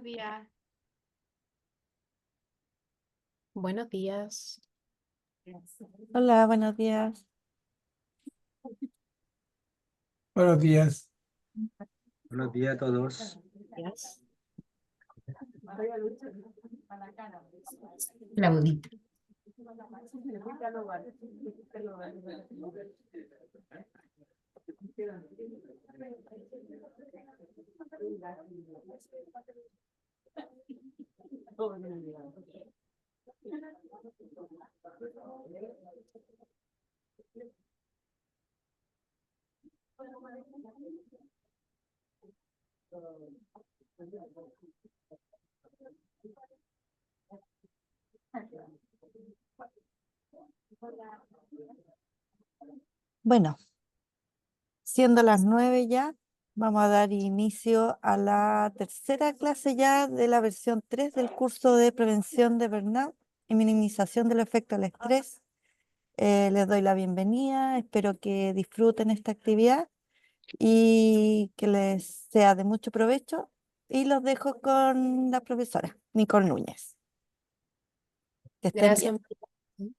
buenos días. Buenos días. Hola, buenos días. Buenos días. Buenos días a todos. Días. Claudita. Bueno, siendo las 9 ya, vamos a dar inicio a la tercera clase ya de la versión 3 del curso de prevención de burnout y minimización del efecto del estrés. Les doy la bienvenida, espero que disfruten esta actividad y que les sea de mucho provecho. Y los dejo con la profesora Nicole Núñez. Que estén bien. Gracias.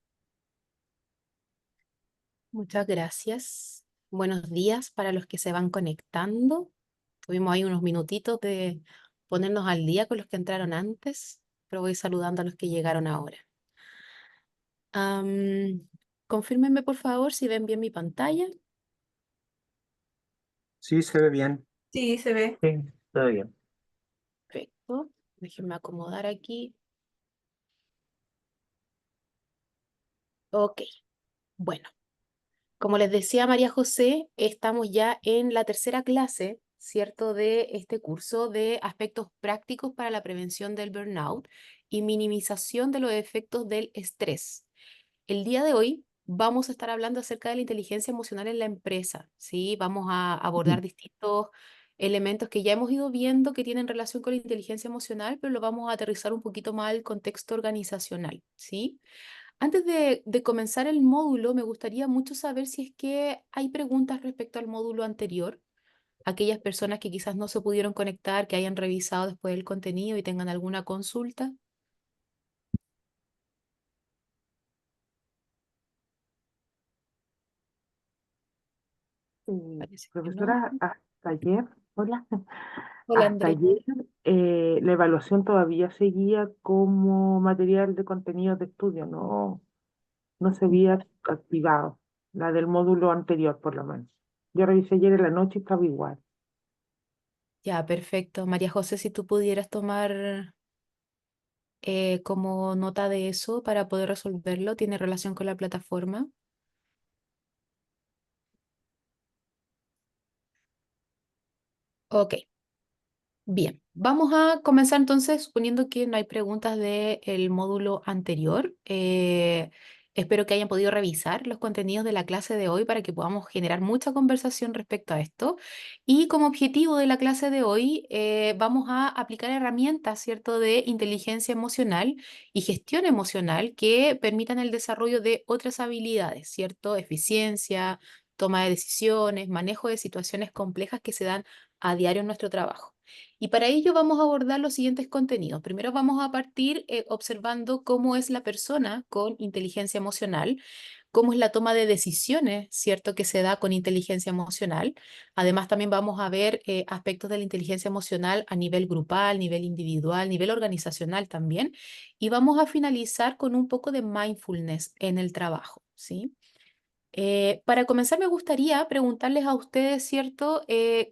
Muchas gracias. Buenos días para los que se van conectando. Tuvimos ahí unos minutitos de ponernos al día con los que entraron antes, pero voy saludando a los que llegaron ahora. Confírmenme por favor si ven bien mi pantalla. Sí, se ve bien. Sí, se ve. Sí, todo bien. Perfecto. Déjenme acomodar aquí. Ok. Bueno. Como les decía María José, estamos ya en la tercera clase, ¿cierto?, de este curso de aspectos prácticos para la prevención del burnout y minimización de los efectos del estrés. El día de hoy vamos a estar hablando acerca de la inteligencia emocional en la empresa, ¿sí? Vamos a abordar distintos elementos que ya hemos ido viendo que tienen relación con la inteligencia emocional, pero lo vamos a aterrizar un poquito más al contexto organizacional, ¿sí? Antes de comenzar el módulo, me gustaría mucho saber si es que hay preguntas respecto al módulo anterior. Aquellas personas que quizás no se pudieron conectar, que hayan revisado después el contenido y tengan alguna consulta. Parece que no. Profesora, hasta ayer, hola, Hola, hasta Andrea. ayer la evaluación todavía seguía como material de contenido de estudio, no se había activado, la del módulo anterior por lo menos. Yo revisé ayer en la noche y estaba igual. Ya, perfecto. María José, si tú pudieras tomar como nota de eso para poder resolverlo, ¿tiene relación con la plataforma? Ok. Bien, vamos a comenzar entonces suponiendo que no hay preguntas del módulo anterior. Espero que hayan podido revisar los contenidos de la clase de hoy para que podamos generar mucha conversación respecto a esto. Y como objetivo de la clase de hoy, vamos a aplicar herramientas, ¿cierto?, de inteligencia emocional y gestión emocional que permitan el desarrollo de otras habilidades, ¿cierto? Eficiencia, toma de decisiones, manejo de situaciones complejas que se dan a diario en nuestro trabajo. Y para ello vamos a abordar los siguientes contenidos. Primero vamos a partir observando cómo es la persona con inteligencia emocional, cómo es la toma de decisiones, ¿cierto?, que se da con inteligencia emocional. Además, también vamos a ver aspectos de la inteligencia emocional a nivel grupal, nivel individual, nivel organizacional también. Y vamos a finalizar con un poco de mindfulness en el trabajo, ¿sí? Para comenzar, me gustaría preguntarles a ustedes, ¿cierto?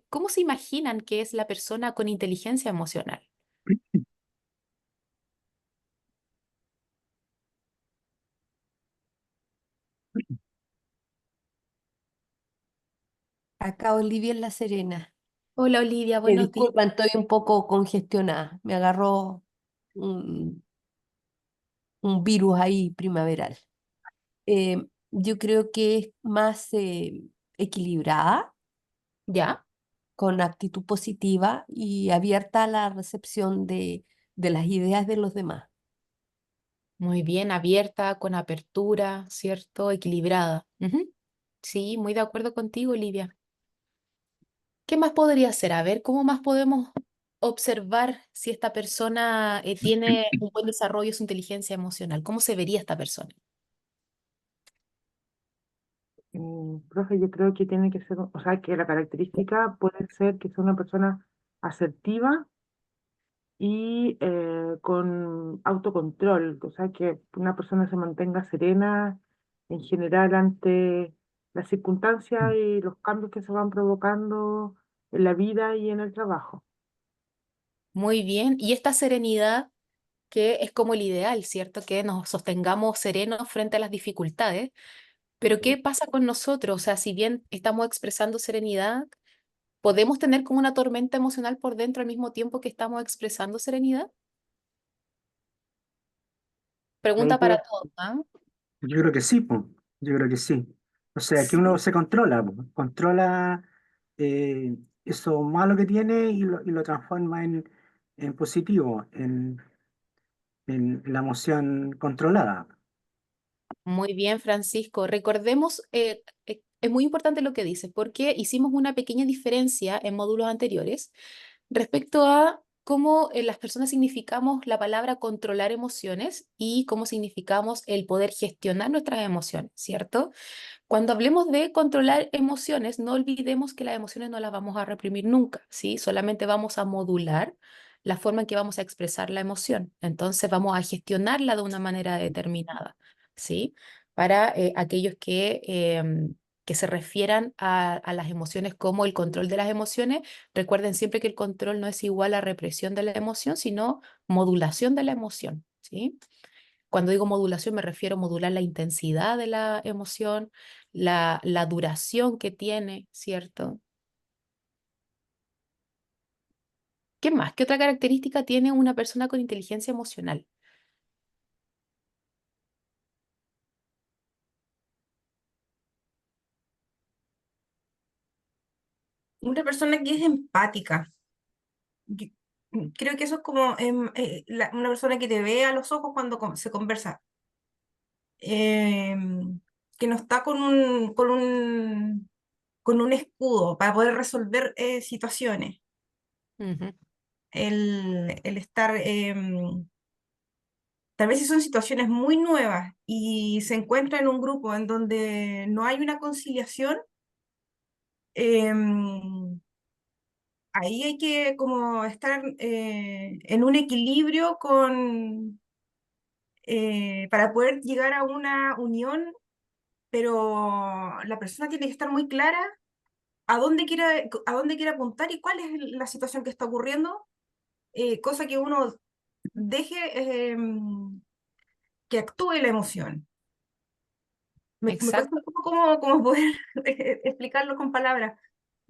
¿Cómo se imaginan que es la persona con inteligencia emocional? Acá Olivia en La Serena. Hola Olivia, Me buenos días. disculpan, estoy un poco congestionada. Me agarró un, un virus ahí primaveral. Yo creo que es más equilibrada, ¿Ya? con actitud positiva y abierta a la recepción de las ideas de los demás. Muy bien, abierta, con apertura, ¿cierto? Equilibrada. Ujú. Sí, muy de acuerdo contigo, Olivia. ¿Qué más podría ser? A ver, ¿cómo más podemos? observar si esta persona tiene un buen desarrollo de su inteligencia emocional? ¿Cómo se vería esta persona? Profe, yo creo que tiene que ser, o sea, que la característica puede ser que sea una persona asertiva y con autocontrol, o sea, que una persona se mantenga serena en general ante las circunstancias y los cambios que se van provocando en la vida y en el trabajo. Muy bien. Y esta serenidad que es como el ideal, ¿cierto? Que nos sostengamos serenos frente a las dificultades. Pero ¿qué pasa con nosotros? O sea, si bien estamos expresando serenidad, ¿podemos tener como una tormenta emocional por dentro al mismo tiempo que estamos expresando serenidad? Ahí Pregunta para puede, todos, ¿ah? Yo creo que sí, po. Yo creo que sí. O sea, que uno Sí. se controla, po. Controla eso malo que tiene y lo transforma en positivo, en la emoción controlada. Muy bien, Francisco. Recordemos, es muy importante lo que dices, porque hicimos una pequeña diferencia en módulos anteriores respecto a cómo las personas significamos la palabra controlar emociones y cómo significamos el poder gestionar nuestras emociones, ¿cierto? Cuando hablemos de controlar emociones, no olvidemos que las emociones no las vamos a reprimir nunca, ¿sí? Solamente vamos a modular la forma en que vamos a expresar la emoción. Entonces vamos a gestionarla de una manera determinada, ¿sí? Para aquellos que se refieran a las emociones como el control de las emociones, recuerden siempre que el control no es igual a represión de la emoción, sino modulación de la emoción, ¿sí? Cuando digo modulación me refiero a modular la intensidad de la emoción, la duración que tiene, ¿cierto? ¿Qué más? ¿Qué otra característica tiene una persona con inteligencia emocional? Una persona que es empática. Yo- Creo que eso es como una persona que te ve a los ojos cuando se conversa. Que no está con un escudo para poder resolver situaciones. Ujú. El estar, tal vez si son situaciones muy nuevas y se encuentra en un grupo en donde no hay una conciliación, em, ahí hay que como estar en un equilibrio para poder llegar a una unión, pero la persona tiene que estar muy clara a dónde quiere apuntar y cuál es la situación que está ocurriendo, cosa que uno deje que actúe la emoción. Me cuesta un Exacto. poco cómo poder explicarlo con palabras.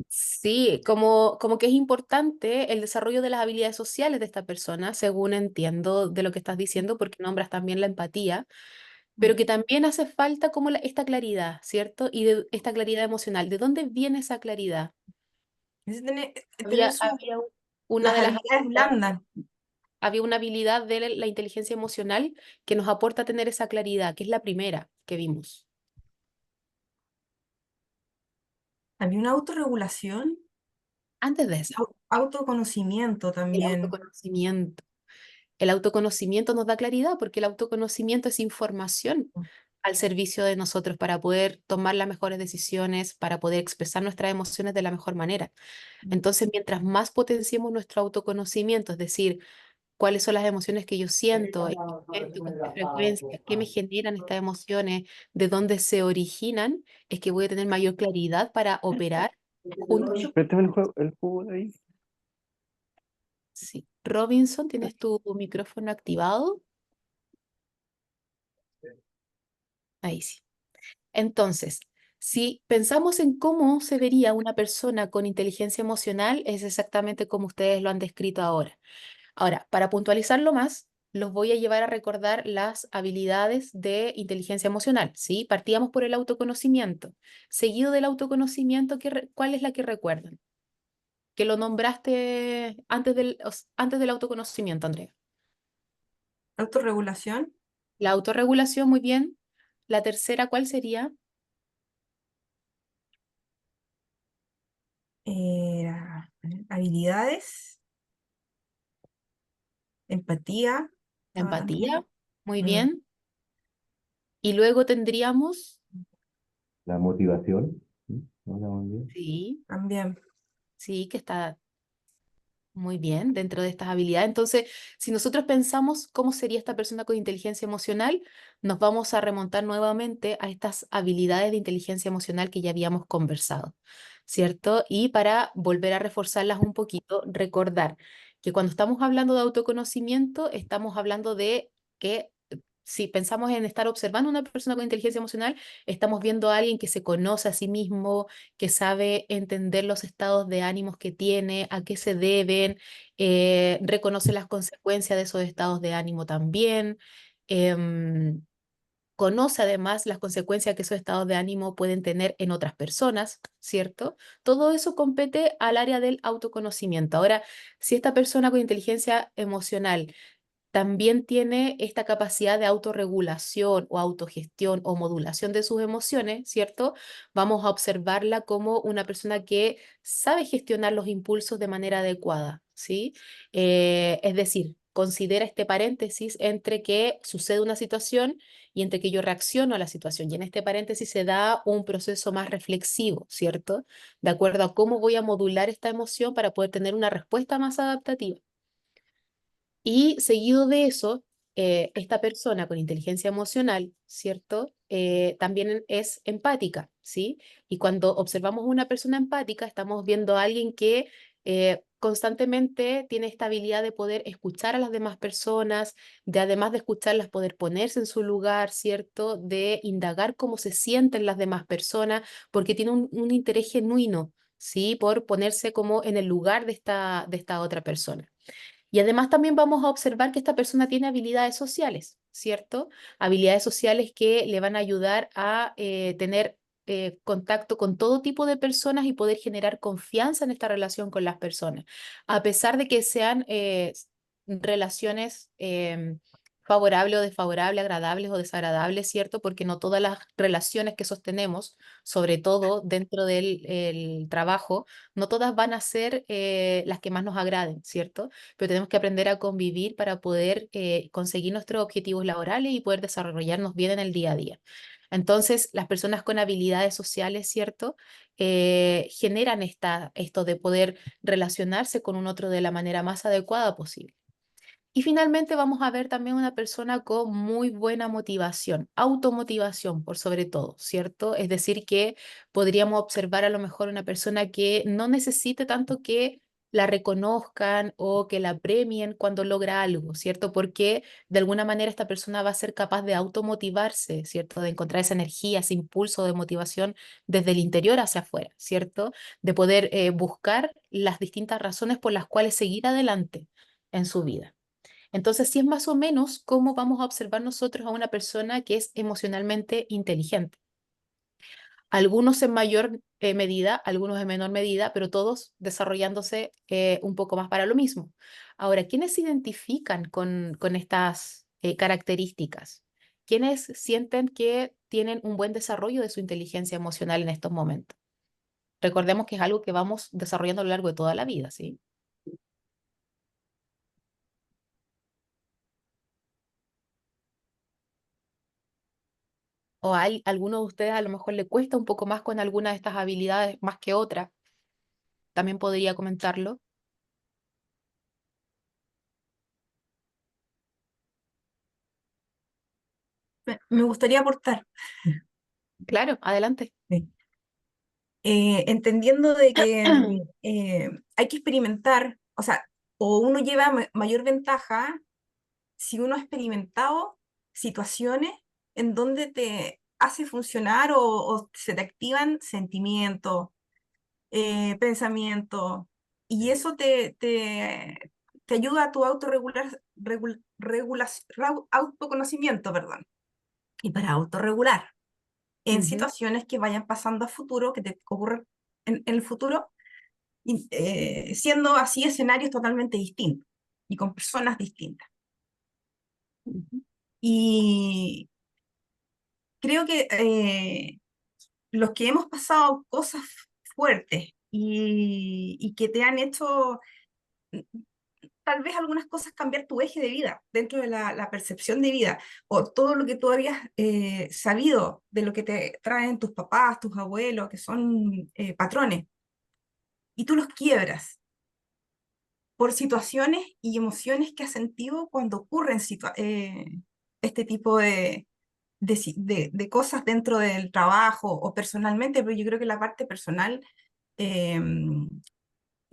Sí, como que es importante el desarrollo de las habilidades sociales de esta persona, según entiendo de lo que estás diciendo, porque nombras también la empatía, pero que también hace falta como esta claridad, ¿cierto? Y de esta claridad emocional. ¿De dónde viene esa claridad? Es tener Había una las de las habilidades habilidades, blandas. había una habilidad de la inteligencia emocional que nos aporta tener esa claridad, que es la primera que vimos. Había una autorregulación, Antes de esa, autoconocimiento el también. autoconocimiento. El autoconocimiento nos da claridad porque el autoconocimiento es información al servicio de nosotros para poder tomar las mejores decisiones, para poder expresar nuestras emociones de la mejor manera. Entonces, mientras más potenciemos nuestro autoconocimiento, es decir, cuáles son las emociones que yo siento, en qué momento, con qué frecuencia, qué me generan estas emociones, de dónde se originan, es que voy a tener mayor claridad para operar junto. Préstame el jugo de ahí. Sí. Robinson, ¿tienes tu micrófono activado? Ahí sí. Entonces, si pensamos en cómo se vería una persona con inteligencia emocional, es exactamente como ustedes lo han descrito ahora. Ahora, para puntualizarlo más, los voy a llevar a recordar las habilidades de inteligencia emocional, ¿sí? Partíamos por el autoconocimiento. Seguido del autoconocimiento, ¿cuál es la que recuerdan? Que lo nombraste antes del autoconocimiento, Andrea. Autorregulación. La autorregulación, muy bien. La tercera, ¿cuál sería? Habilidades. empatía. Estaba también. Empatía, muy Mm, bien. Y luego tendríamos, La motivación. ¿Sí? ¿No la olvidé? sí, también. sí, que está muy bien dentro de estas habilidades. Entonces, si nosotros pensamos cómo sería esta persona con inteligencia emocional, nos vamos a remontar nuevamente a estas habilidades de inteligencia emocional que ya habíamos conversado, ¿cierto? Y para volver a reforzarlas un poquito, recordar que cuando estamos hablando de autoconocimiento, estamos hablando de que si pensamos en estar observando a una persona con inteligencia emocional, estamos viendo a alguien que se conoce a sí mismo, que sabe entender los estados de ánimos que tiene, a qué se deben, reconoce las consecuencias de esos estados de ánimo también, em, conoce además las consecuencias que esos estados de ánimo pueden tener en otras personas, ¿cierto? Todo eso compete al área del autoconocimiento. Ahora, si esta persona con inteligencia emocional también tiene esta capacidad de autorregulación o autogestión o modulación de sus emociones, ¿cierto? Vamos a observarla como una persona que sabe gestionar los impulsos de manera adecuada, ¿sí? Es decir, considera este paréntesis entre que sucede una situación y entre que yo reacciono a la situación. Y en este paréntesis se da un proceso más reflexivo, ¿cierto? De acuerdo a cómo voy a modular esta emoción para poder tener una respuesta más adaptativa. Y seguido de eso, esta persona con inteligencia emocional, ¿cierto? También es empática, ¿sí? Y cuando observamos una persona empática, estamos viendo a alguien que constantemente tiene esta habilidad de poder escuchar a las demás personas, de además de escucharlas, poder ponerse en su lugar, ¿cierto? De indagar cómo se sienten las demás personas, porque tiene un interés genuino, ¿sí? Por ponerse como en el lugar de esta otra persona. Y además también vamos a observar que esta persona tiene habilidades sociales, ¿cierto? Habilidades sociales que le van a ayudar a tener contacto con todo tipo de personas y poder generar confianza en esta relación con las personas, a pesar de que sean relaciones favorables o desfavorables, agradables o desagradables, ¿cierto? Porque no todas las relaciones que sostenemos, sobre todo dentro del el trabajo, no todas van a ser las que más nos agraden, ¿cierto? Pero tenemos que aprender a convivir para poder conseguir nuestros objetivos laborales y poder desarrollarnos bien en el día a día. Entonces, las personas con habilidades sociales, ¿cierto? Generan esto de poder relacionarse con un otro de la manera más adecuada posible. Y finalmente vamos a ver también una persona con muy buena motivación, automotivación por sobre todo, ¿cierto? Es decir, que podríamos observar a lo mejor una persona que no necesite tanto que la reconozcan o que la premien cuando logra algo, ¿cierto? Porque de alguna manera esta persona va a ser capaz de automotivarse, ¿cierto? De encontrar esa energía, ese impulso de motivación desde el interior hacia afuera, ¿cierto? De poder buscar las distintas razones por las cuales seguir adelante en su vida. Entonces, sí es más o menos cómo vamos a observar nosotros a una persona que es emocionalmente inteligente. Algunos en mayor medida, algunos en menor medida, pero todos desarrollándose un poco más para lo mismo. Ahora, ¿quiénes se identifican con estas características? ¿Quiénes sienten que tienen un buen desarrollo de su inteligencia emocional en estos momentos? Recordemos que es algo que vamos desarrollando a lo largo de toda la vida, ¿sí? O hay alguno de ustedes a lo mejor le cuesta un poco más con alguna de estas habilidades más que otra, también podría comentarlo. Me gustaría aportar. Claro, adelante. Sí. Entendiendo de que hay que experimentar, o sea, o uno lleva mayor ventaja si uno ha experimentado situaciones en donde te hace funcionar o se te activan sentimientos, pensamientos, y eso te ayuda a tu autoconocimiento, perdón, y para autorregular en Ujú, situaciones que vayan pasando a futuro, que te ocurran en el futuro, y, siendo así escenarios totalmente distintos y con personas distintas. ujú, Y creo que los que hemos pasado cosas fuertes y que te han hecho tal vez algunas cosas cambiar tu eje de vida, dentro de la percepción de vida, o todo lo que tú habías sabido de lo que te traen tus papás, tus abuelos, que son patrones, y tú los quiebras por situaciones y emociones que has sentido cuando ocurren este tipo de cosas dentro del trabajo o personalmente, pero yo creo que la parte personal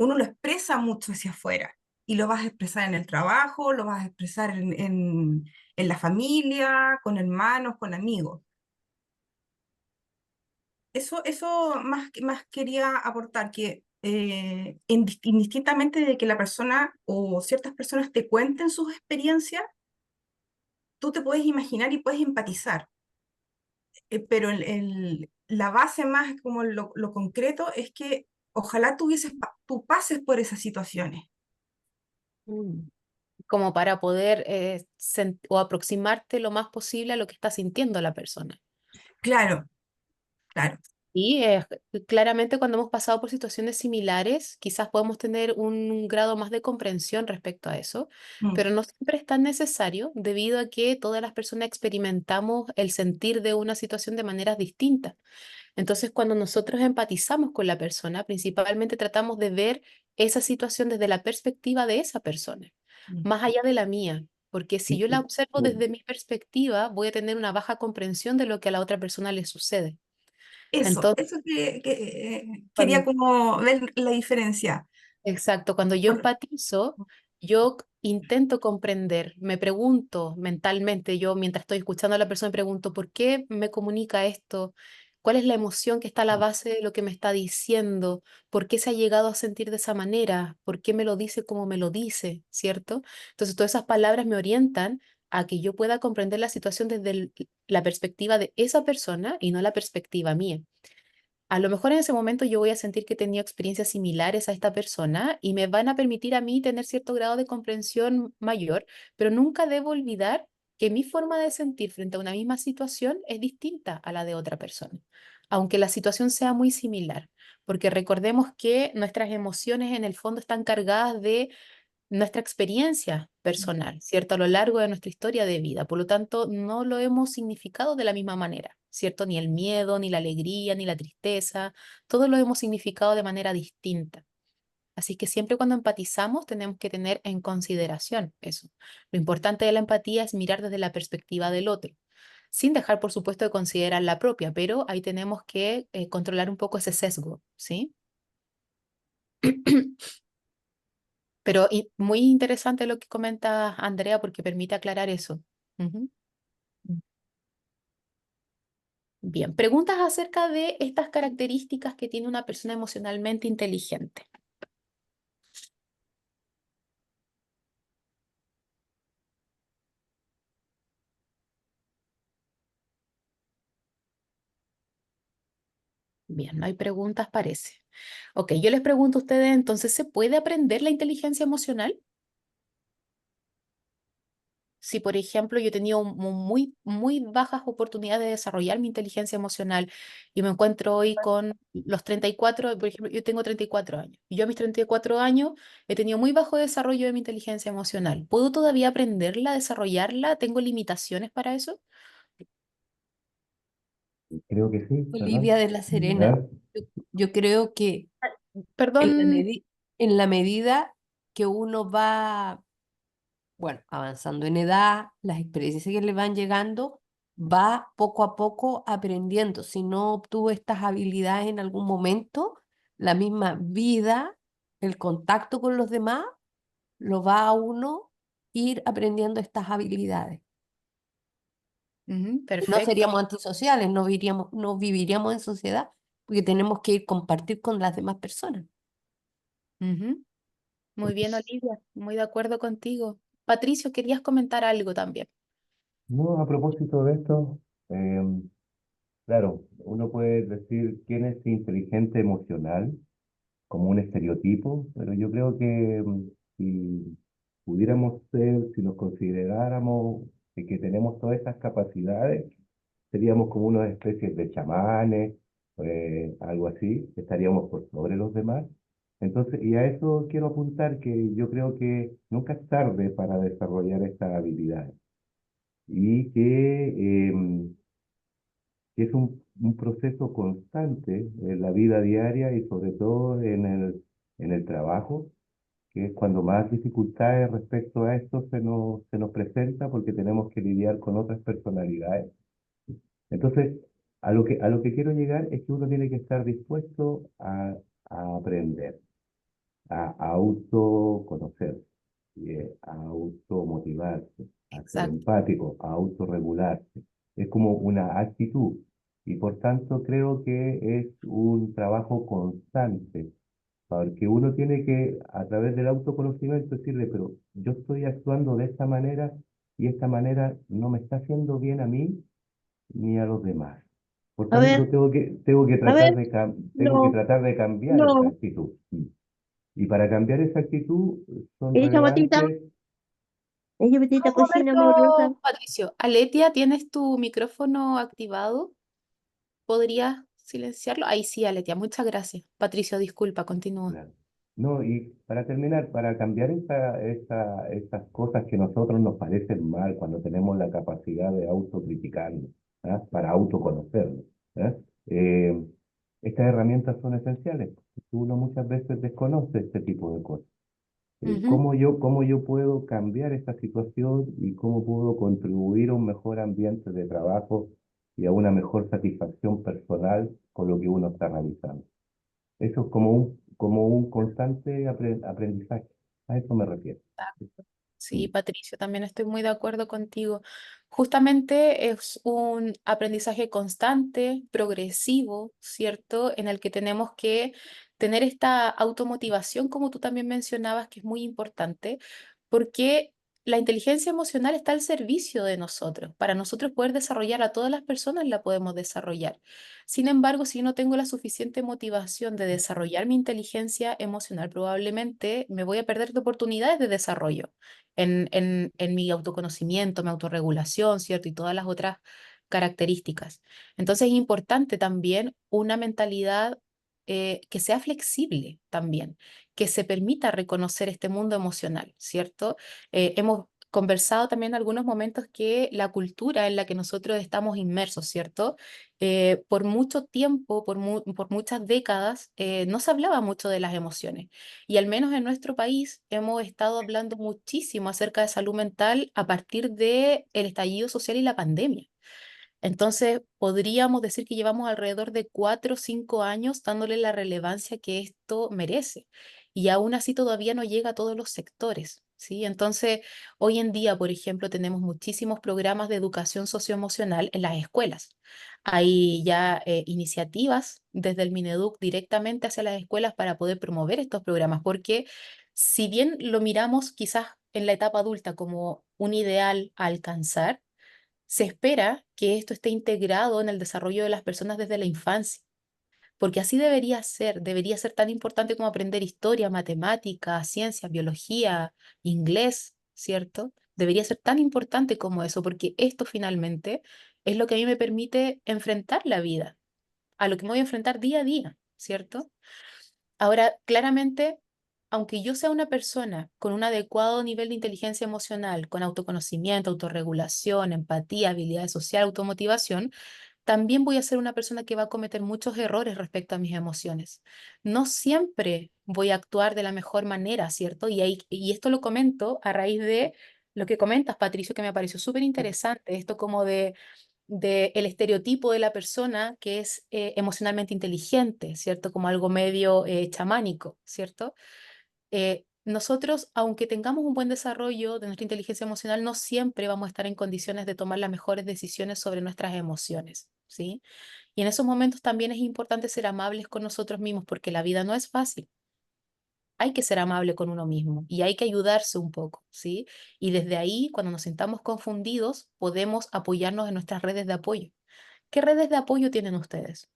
uno lo expresa mucho hacia afuera y lo vas a expresar en el trabajo, lo vas a expresar en la familia, con hermanos, con amigos. Eso más quería aportar, que indistintamente de que la persona o ciertas personas te cuenten sus experiencias, tú te puedes imaginar y puedes empatizar, pero la base más como lo concreto es que ojalá tú pases por esas situaciones. Mm. Como para poder o aproximarte lo más posible a lo que está sintiendo la persona. Claro, claro. Y claramente cuando hemos pasado por situaciones similares, quizás podemos tener un grado más de comprensión respecto a eso, Mm, pero no siempre es tan necesario debido a que todas las personas experimentamos el sentir de una situación de maneras distintas. Entonces, cuando nosotros empatizamos con la persona, principalmente tratamos de ver esa situación desde la perspectiva de esa persona, mm. más allá de la mía, porque si Sí, yo la observo bueno, desde mi perspectiva, voy a tener una baja comprensión de lo que a la otra persona le sucede. Entonces, Eso que quería cuando, como ver la diferencia. exacto, cuando yo Por- empatizo, yo intento comprender, me pregunto mentalmente, yo mientras estoy escuchando a la persona, me pregunto, ¿por qué me comunica esto? ¿Cuál es la emoción que está a la base de lo que me está diciendo? ¿Por qué se ha llegado a sentir de esa manera? ¿Por qué me lo dice como me lo dice? ¿Cierto? Entonces, todas esas palabras me orientan a que yo pueda comprender la situación desde la perspectiva de esa persona y no la perspectiva mía. A lo mejor en ese momento yo voy a sentir que he tenido experiencias similares a esta persona y me van a permitir a mí tener cierto grado de comprensión mayor, pero nunca debo olvidar que mi forma de sentir frente a una misma situación es distinta a la de otra persona, aunque la situación sea muy similar, porque recordemos que nuestras emociones en el fondo están cargadas de nuestra experiencia personal, ¿cierto? A lo largo de nuestra historia de vida. Por lo tanto, no lo hemos significado de la misma manera, ¿cierto? Ni el miedo, ni la alegría, ni la tristeza, todo lo hemos significado de manera distinta. Así que siempre cuando empatizamos tenemos que tener en consideración eso. Lo importante de la empatía es mirar desde la perspectiva del otro, sin dejar, por supuesto, de considerar la propia, pero ahí tenemos que controlar un poco ese sesgo, ¿sí? Pero muy interesante lo que comenta Andrea porque permite aclarar eso. Ujú. Bien, preguntas acerca de estas características que tiene una persona emocionalmente inteligente. Bien, no hay preguntas, parece. Ok, yo les pregunto a ustedes, entonces, ¿se puede aprender la inteligencia emocional? Si, por ejemplo, yo he tenido muy bajas oportunidades de desarrollar mi inteligencia emocional y me encuentro hoy con los 34, por ejemplo, yo tengo 34 años y yo a mis 34 años he tenido muy bajo desarrollo de mi inteligencia emocional. ¿Puedo todavía aprenderla, desarrollarla? ¿Tengo limitaciones para eso? creo que sí, ¿verdad? Olivia de la Serena, ¿Verdad? yo creo que en la, Perdón. en la medida que uno va, bueno, avanzando en edad, las experiencias que le van llegando, va poco a poco aprendiendo. Si no obtuvo estas habilidades en algún momento, la misma vida, el contacto con los demás, lo va a uno ir aprendiendo estas habilidades. Ujú, Si no perfecto. seríamos antisociales, no viviríamos en sociedad, porque tenemos que ir compartir con las demás personas. Ujú. Muy bien, Olivia, muy de acuerdo contigo. Patricio, querías comentar algo también. No, a propósito de esto, claro, uno puede decir quién es inteligente emocional como un estereotipo, pero yo creo que si pudiéramos ser, si nos consideráramos que tenemos todas estas capacidades, seríamos como unas especies de chamanes, algo así, estaríamos por sobre los demás. Entonces, y a eso quiero apuntar que yo creo que nunca es tarde para desarrollar estas habilidades y que es un proceso constante en la vida diaria y sobre todo en el trabajo, que es cuando más dificultades respecto a esto se nos presenta porque tenemos que lidiar con otras personalidades. Entonces, a lo que quiero llegar es que uno tiene que estar dispuesto a aprender, a autoconocerse, a automotivarse, a ser Exacto. empático, a autorregularse. Es como una actitud y por tanto creo que es un trabajo constante, porque uno tiene que, a través del autoconocimiento, decirle, pero yo estoy actuando de esta manera y esta manera no me está haciendo bien a mí ni a los demás. Por A ver, tanto, tengo que a tratar ver, de, tengo que no, tratar de cambiar esa no. actitud. Y para cambiar esa actitud son Ella, Matita, relevantes. ella, Matita, Un cocina amorosa. momento, Patricio. Aletia, ¿tienes tu micrófono activado? ¿Podrías silenciarlo? Ahí sí, Aletia, muchas gracias. Patricio, disculpa, continúa. Claro. No, y para terminar, para cambiar estas cosas que a nosotros nos parecen mal cuando tenemos la capacidad de autocriticarnos, ¿ah? Para autoconocernos, ¿ah? Eh, Estas herramientas son esenciales, porque uno muchas veces desconoce este tipo de cosas. Ujú. Cómo yo puedo cambiar esta situación y cómo puedo contribuir a un mejor ambiente de trabajo y a una mejor satisfacción personal con lo que uno está realizando? Eso es como un constante aprendizaje. A eso me refiero. Sí, Mm. Patricio, también estoy muy de acuerdo contigo. Justamente es un aprendizaje constante, progresivo, ¿cierto? En el que tenemos que tener esta automotivación, como tú también mencionabas, que es muy importante, porque la inteligencia emocional está al servicio de nosotros. Para nosotros poder desarrollar a todas las personas la podemos desarrollar. Sin embargo, si no tengo la suficiente motivación de desarrollar mi inteligencia emocional, probablemente me voy a perder de oportunidades de desarrollo en mi autoconocimiento, mi autorregulación, ¿cierto? Y todas las otras características. Entonces es importante también una mentalidad que sea flexible también, que se permita reconocer este mundo emocional, ¿cierto? Hemos conversado también en algunos momentos que la cultura en la que nosotros estamos inmersos, ¿cierto? Por mucho tiempo, por muchas décadas, no se hablaba mucho de las emociones. Y al menos en nuestro país hemos estado hablando muchísimo acerca de salud mental a partir del estallido social y la pandemia. Entonces, podríamos decir que llevamos alrededor de 4 o 5 años dándole la relevancia que esto merece. Y aún así todavía no llega a todos los sectores, ¿sí? Entonces, hoy en día, por ejemplo, tenemos muchísimos programas de educación socioemocional en las escuelas. Hay ya iniciativas desde el Mineduc directamente hacia las escuelas para poder promover estos programas, porque si bien lo miramos quizás en la etapa adulta como un ideal a alcanzar, se espera que esto esté integrado en el desarrollo de las personas desde la infancia, porque así debería ser tan importante como aprender historia, matemáticas, ciencias, biología, inglés, ¿cierto? Debería ser tan importante como eso, porque esto finalmente es lo que a mí me permite enfrentar la vida, a lo que me voy a enfrentar día a día, ¿cierto? Ahora, claramente, aunque yo sea una persona con un adecuado nivel de inteligencia emocional, con autoconocimiento, autorregulación, empatía, habilidad social, automotivación, también voy a ser una persona que va a cometer muchos errores respecto a mis emociones. No siempre voy a actuar de la mejor manera, ¿cierto? Y esto lo comento a raíz de lo que comentas, Patricio, que me pareció súper interesante, esto como de el estereotipo de la persona que es emocionalmente inteligente, ¿cierto? Como algo medio chamánico, ¿cierto? Nosotros, aunque tengamos un buen desarrollo de nuestra inteligencia emocional, no siempre vamos a estar en condiciones de tomar las mejores decisiones sobre nuestras emociones, ¿sí? Y en esos momentos también es importante ser amables con nosotros mismos porque la vida no es fácil. Hay que ser amable con uno mismo y hay que ayudarse un poco, ¿sí? Y desde ahí, cuando nos sintamos confundidos, podemos apoyarnos en nuestras redes de apoyo. ¿Qué redes de apoyo tienen ustedes?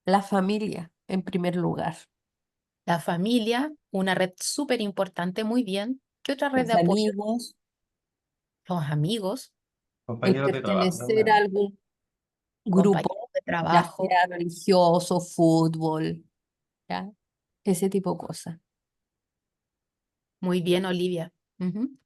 La familia, en primer lugar. La familia, una red súper importante, muy bien. ¿Qué otra red de Los apoyo? amigos, Los amigos, el Compañeros de trabajo pertenecer a también. algún compañeros grupo. de ya trabajo. sea religioso, fútbol, ¿ya? Ese tipo de cosas. Muy bien, Olivia. Ujú.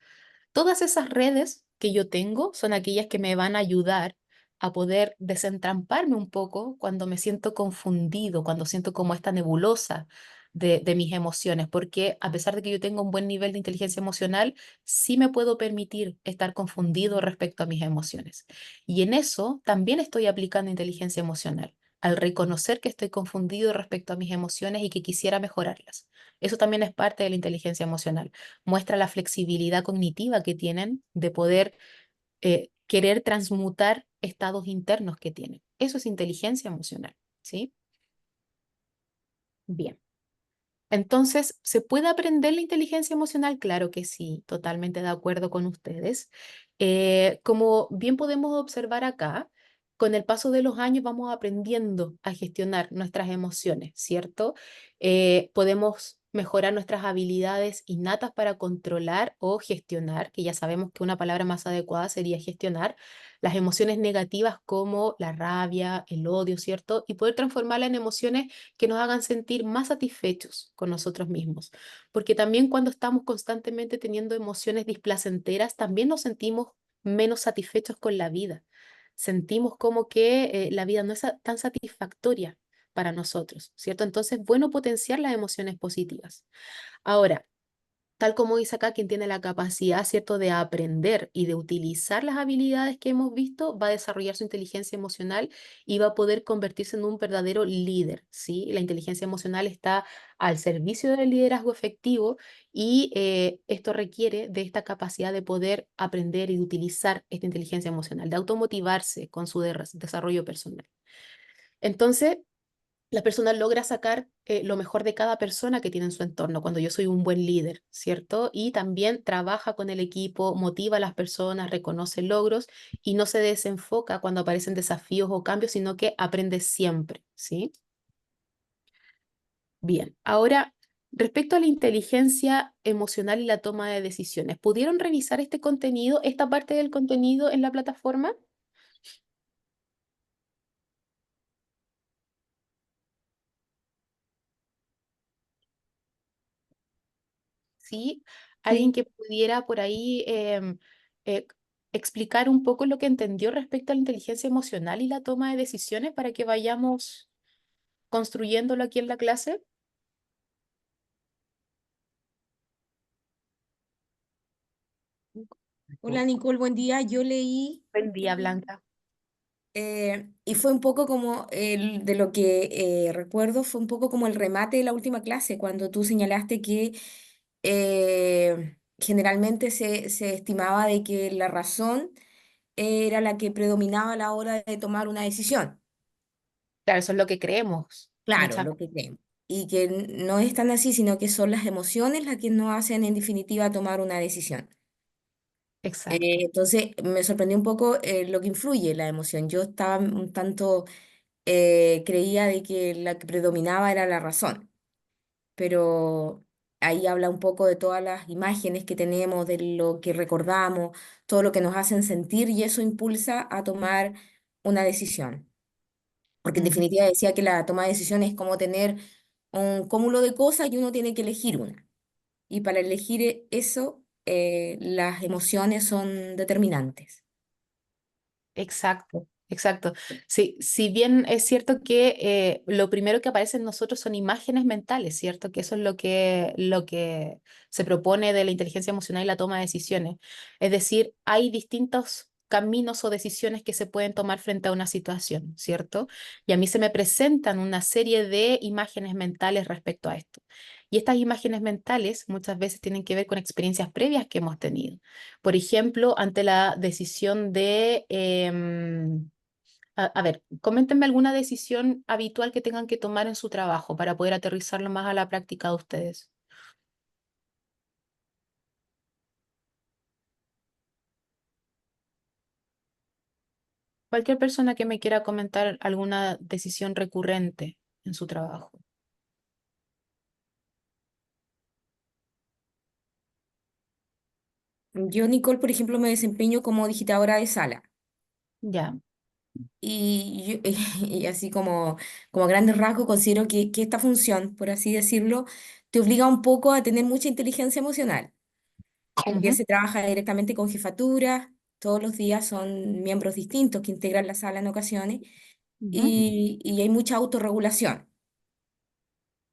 Todas esas redes que yo tengo son aquellas que me van a ayudar a poder desentramparme un poco cuando me siento confundido, cuando siento como esta nebulosa de mis emociones, porque a pesar de que yo tengo un buen nivel de inteligencia emocional, sí me puedo permitir estar confundido respecto a mis emociones. Y en eso también estoy aplicando inteligencia emocional, al reconocer que estoy confundido respecto a mis emociones y que quisiera mejorarlas. Eso también es parte de la inteligencia emocional, muestra la flexibilidad cognitiva que tienen de poder querer transmutar estados internos que tienen. Eso es inteligencia emocional, ¿sí? Bien. Entonces, ¿se puede aprender la inteligencia emocional? Claro que sí, totalmente de acuerdo con ustedes. Como bien podemos observar acá, con el paso de los años vamos aprendiendo a gestionar nuestras emociones, ¿cierto? Podemos mejorar nuestras habilidades innatas para controlar o gestionar, que ya sabemos que una palabra más adecuada sería gestionar las emociones negativas como la rabia, el odio, ¿cierto? Y poder transformarlas en emociones que nos hagan sentir más satisfechos con nosotros mismos. Porque también cuando estamos constantemente teniendo emociones displacenteras, también nos sentimos menos satisfechos con la vida. Sentimos como que la vida no es tan satisfactoria para nosotros, ¿cierto? Entonces, bueno potenciar las emociones positivas. Ahora, tal como dice acá, quien tiene la capacidad, ¿cierto?, de aprender y de utilizar las habilidades que hemos visto, va a desarrollar su inteligencia emocional y va a poder convertirse en un verdadero líder, ¿sí? La inteligencia emocional está al servicio del liderazgo efectivo y esto requiere de esta capacidad de poder aprender y de utilizar esta inteligencia emocional, de automotivarse con su desarrollo personal. Entonces, la persona logra sacar lo mejor de cada persona que tiene en su entorno, cuando yo soy un buen líder, ¿cierto? Y también trabaja con el equipo, motiva a las personas, reconoce logros y no se desenfoca cuando aparecen desafíos o cambios, sino que aprende siempre, ¿sí? Bien, ahora, respecto a la inteligencia emocional y la toma de decisiones, ¿pudieron revisar este contenido, esta parte del contenido en la plataforma? ¿Sí? Alguien Sí. que pudiera por ahí eh, explicar un poco lo que entendió respecto a la inteligencia emocional y la toma de decisiones para que vayamos construyéndolo aquí en la clase. Hola Nicole, buen día. Yo leí Buen día, Blanca. y fue un poco como de lo que recuerdo, fue un poco como el remate de la última clase, cuando tú señalaste que generalmente se estimaba de que la razón era la que predominaba a la hora de tomar una decisión. Claro, eso es lo que creemos Claro, muchas lo veces. que creemos. Y que no es tan así, sino que son las emociones las que nos hacen en definitiva tomar una decisión. Exacto. Entonces me sorprendió un poco lo que influye la emoción. Yo estaba un tanto, creía de que la que predominaba era la razón, pero ahí habla un poco de todas las imágenes que tenemos, de lo que recordamos, todo lo que nos hacen sentir y eso impulsa a tomar una decisión. Porque en Ujú. definitiva decía que la toma de decisiones es como tener un cúmulo de cosas y uno tiene que elegir una. Y para elegir eso, las emociones son determinantes. Exacto, exacto. Sí, si bien es cierto que lo primero que aparece en nosotros son imágenes mentales, ¿cierto? Que eso es lo que se propone de la inteligencia emocional y la toma de decisiones. Es decir, hay distintos caminos o decisiones que se pueden tomar frente a una situación, ¿cierto? Y a mí se me presentan una serie de imágenes mentales respecto a esto. Y estas imágenes mentales muchas veces tienen que ver con experiencias previas que hemos tenido. Por ejemplo, ante la decisión de, a ver, coméntenme alguna decisión habitual que tengan que tomar en su trabajo para poder aterrizarlo más a la práctica de ustedes. Cualquier persona que me quiera comentar alguna decisión recurrente en su trabajo. Yo, Nicole, por ejemplo, me desempeño como digitadora de sala. Ya. Y así como a grandes rasgos considero que esta función, por así decirlo, te obliga un poco a tener mucha inteligencia emocional, porque Ujú. se trabaja directamente con jefatura, todos los días son miembros distintos que integran la sala en ocasiones, Ujú. y hay mucha autorregulación.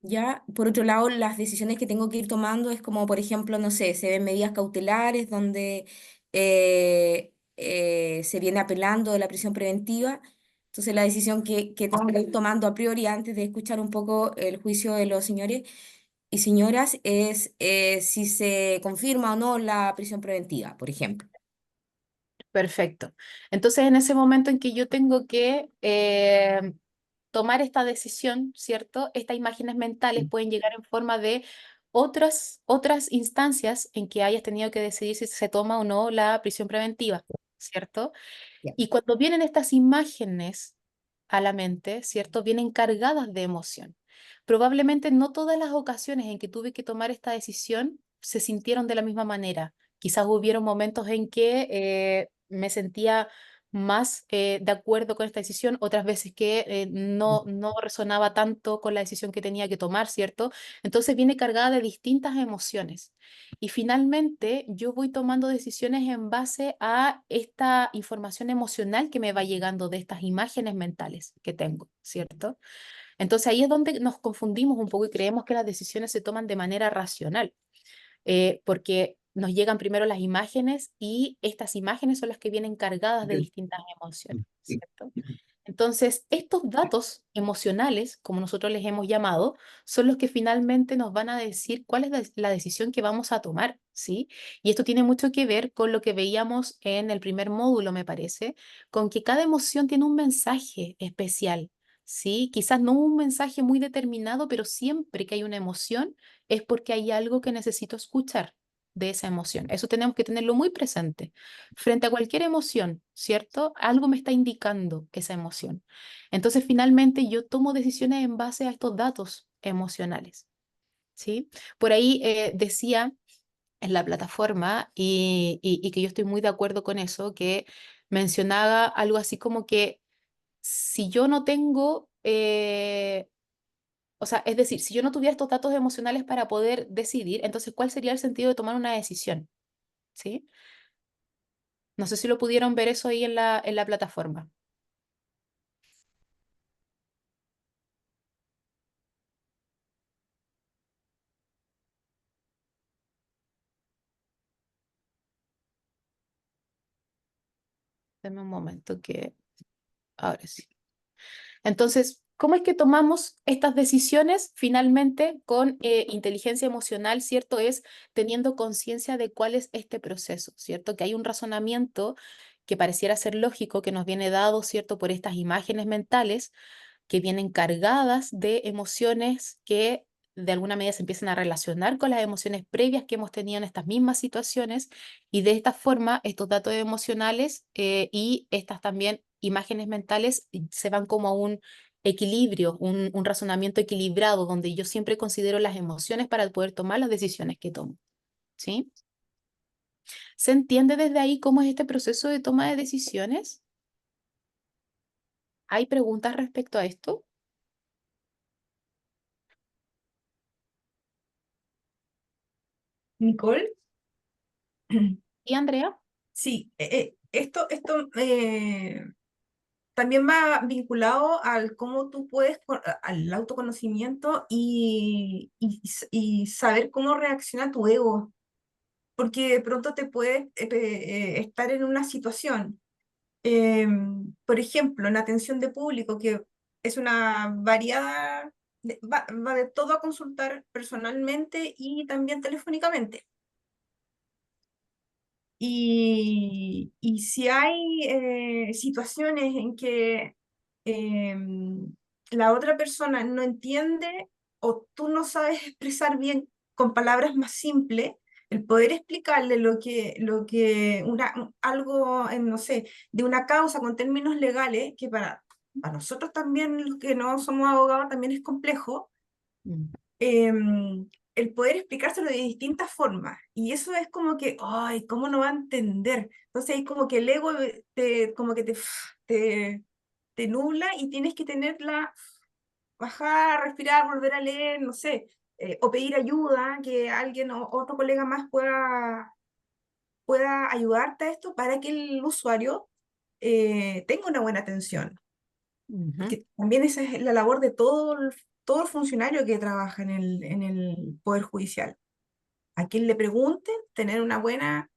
Ya, por otro lado, las decisiones que tengo que ir tomando es como, por ejemplo, no sé, se ven medidas cautelares donde se viene apelando de la prisión preventiva. Entonces, la decisión que tengo que ir tomando a priori antes de escuchar un poco el juicio de los señores y señoras es si se confirma o no la prisión preventiva, por ejemplo. Perfecto. Entonces, en ese momento en que yo tengo que tomar esta decisión, ¿cierto? Estas imágenes mentales pueden llegar en forma de otras instancias en que hayas tenido que decidir si se toma o no la prisión preventiva, ¿cierto? Ya. Y cuando vienen estas imágenes a la mente, ¿cierto? Vienen cargadas de emoción. Probablemente no todas las ocasiones en que tuve que tomar esta decisión se sintieron de la misma manera. Quizás hubieron momentos en que me sentía más de acuerdo con esta decisión, otras veces que no resonaba tanto con la decisión que tenía que tomar, ¿cierto? Entonces viene cargada de distintas emociones. Y finalmente yo voy tomando decisiones en base a esta información emocional que me va llegando de estas imágenes mentales que tengo, ¿cierto? Entonces ahí es donde nos confundimos un poco y creemos que las decisiones se toman de manera racional, porque nos llegan primero las imágenes y estas imágenes son las que vienen cargadas de distintas emociones, ¿cierto? Entonces, estos datos emocionales, como nosotros les hemos llamado, son los que finalmente nos van a decir cuál es la decisión que vamos a tomar, ¿sí? Y esto tiene mucho que ver con lo que veíamos en el primer módulo, me parece, con que cada emoción tiene un mensaje especial, ¿sí? Quizás no un mensaje muy determinado, pero siempre que hay una emoción es porque hay algo que necesito escuchar de esa emoción. Eso tenemos que tenerlo muy presente frente a cualquier emoción, ¿cierto? Algo me está indicando esa emoción. Entonces, finalmente, yo tomo decisiones en base a estos datos emocionales, ¿sí? Por ahí decía en la plataforma, y que yo estoy muy de acuerdo con eso, que mencionaba algo así como que si yo no tengo, o sea, es decir, si yo no tuviera estos datos emocionales para poder decidir, entonces, ¿cuál sería el sentido de tomar una decisión? ¿Sí? No sé si lo pudieron ver eso ahí en la plataforma. Dame un momento que ahora sí. Entonces, ¿cómo es que tomamos estas decisiones finalmente con inteligencia emocional, ¿cierto? Es teniendo conciencia de cuál es este proceso, ¿cierto? Que hay un razonamiento que pareciera ser lógico, que nos viene dado, ¿cierto? Por estas imágenes mentales que vienen cargadas de emociones que de alguna medida se empiezan a relacionar con las emociones previas que hemos tenido en estas mismas situaciones y de esta forma estos datos emocionales y estas también imágenes mentales se van como a un equilibrio, un razonamiento equilibrado donde yo siempre considero las emociones para poder tomar las decisiones que tomo, ¿sí? ¿Se entiende desde ahí cómo es este proceso de toma de decisiones? ¿Hay preguntas respecto a esto? Nicole, ¿Y Andrea? sí, esto también va vinculado al cómo tú puedes, al autoconocimiento y saber cómo reacciona tu ego, porque de pronto te puedes estar en una situación, por ejemplo, en atención de público, que es una variada, va de todo a consultar personalmente y también telefónicamente. Y si hay situaciones en que la otra persona no entiende o tú no sabes expresar bien con palabras más simples, el poder explicarle algo, no sé, de una causa con términos legales, que para nosotros también, los que no somos abogados, también es complejo, Mm. el poder explicárselo de distintas formas. Y eso es como que, ay, ¿cómo no va a entender? Entonces ahí como que el ego como que te te nubla y tienes que tenerla, bajar, respirar, volver a leer, no sé, o pedir ayuda, que alguien o otro colega más pueda ayudarte a esto para que el usuario tenga una buena atención. Ujú. Porque también esa es la labor de todo el funcionario que trabaja en el Poder Judicial. A quien le pregunten, tener una buena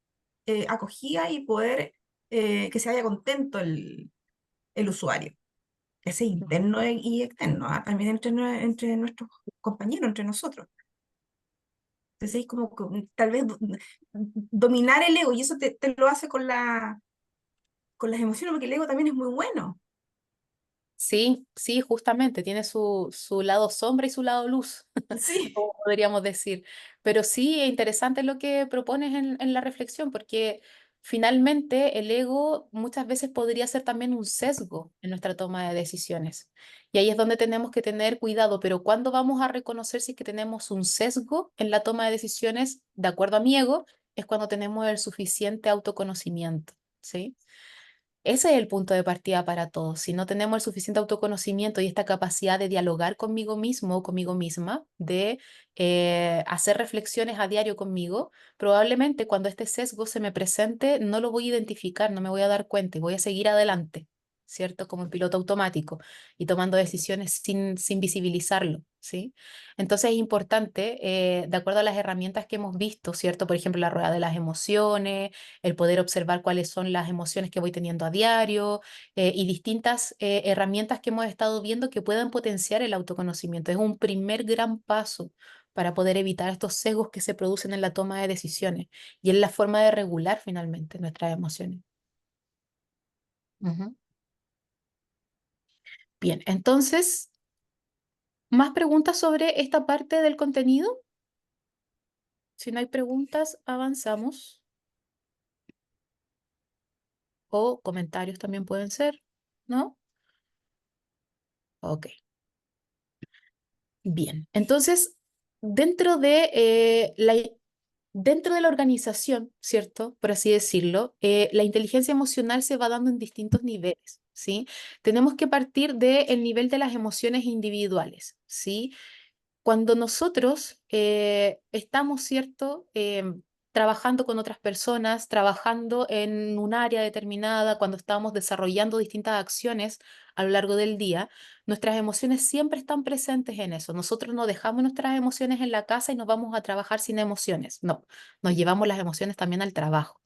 acogida y poder que se vaya contento el usuario, que sea interno y externo, ¿ah? También entre nuestros compañeros, entre nosotros. Entonces es como que, tal vez dominar el ego y eso te lo hace con las emociones, porque el ego también es muy bueno. Sí, sí, justamente, tiene su lado sombra y su lado luz, Sí. como podríamos decir. Pero sí, es interesante lo que propones en la reflexión, porque finalmente el ego muchas veces podría ser también un sesgo en nuestra toma de decisiones. Y ahí es donde tenemos que tener cuidado, pero ¿cuándo vamos a reconocer si es que tenemos un sesgo en la toma de decisiones de acuerdo a mi ego? Es cuando tenemos el suficiente autoconocimiento, ¿sí? Ese es el punto de partida para todos. Si no tenemos el suficiente autoconocimiento y esta capacidad de dialogar conmigo mismo o conmigo misma, de hacer reflexiones a diario conmigo, probablemente cuando este sesgo se me presente no lo voy a identificar, no me voy a dar cuenta y voy a seguir adelante, ¿cierto? Como en piloto automático y tomando decisiones sin visibilizarlo, ¿sí? Entonces es importante, de acuerdo a las herramientas que hemos visto, ¿cierto? Por ejemplo, la rueda de las emociones, el poder observar cuáles son las emociones que voy teniendo a diario y distintas herramientas que hemos estado viendo que puedan potenciar el autoconocimiento. Es un primer gran paso para poder evitar estos sesgos que se producen en la toma de decisiones y en la forma de regular finalmente nuestras emociones. Ujú. Bien, entonces, ¿más preguntas sobre esta parte del contenido? Si no hay preguntas, avanzamos. O comentarios también pueden ser, ¿no? Ok. Bien, entonces, dentro de, dentro de la organización, ¿cierto? Por así decirlo, la inteligencia emocional se va dando en distintos niveles, ¿sí? Tenemos que partir del nivel de las emociones individuales, ¿sí? Cuando nosotros estamos, ¿cierto? Trabajando con otras personas, trabajando en un área determinada, cuando estamos desarrollando distintas acciones a lo largo del día, nuestras emociones siempre están presentes en eso. Nosotros no dejamos nuestras emociones en la casa y nos vamos a trabajar sin emociones. No, nos llevamos las emociones también al trabajo.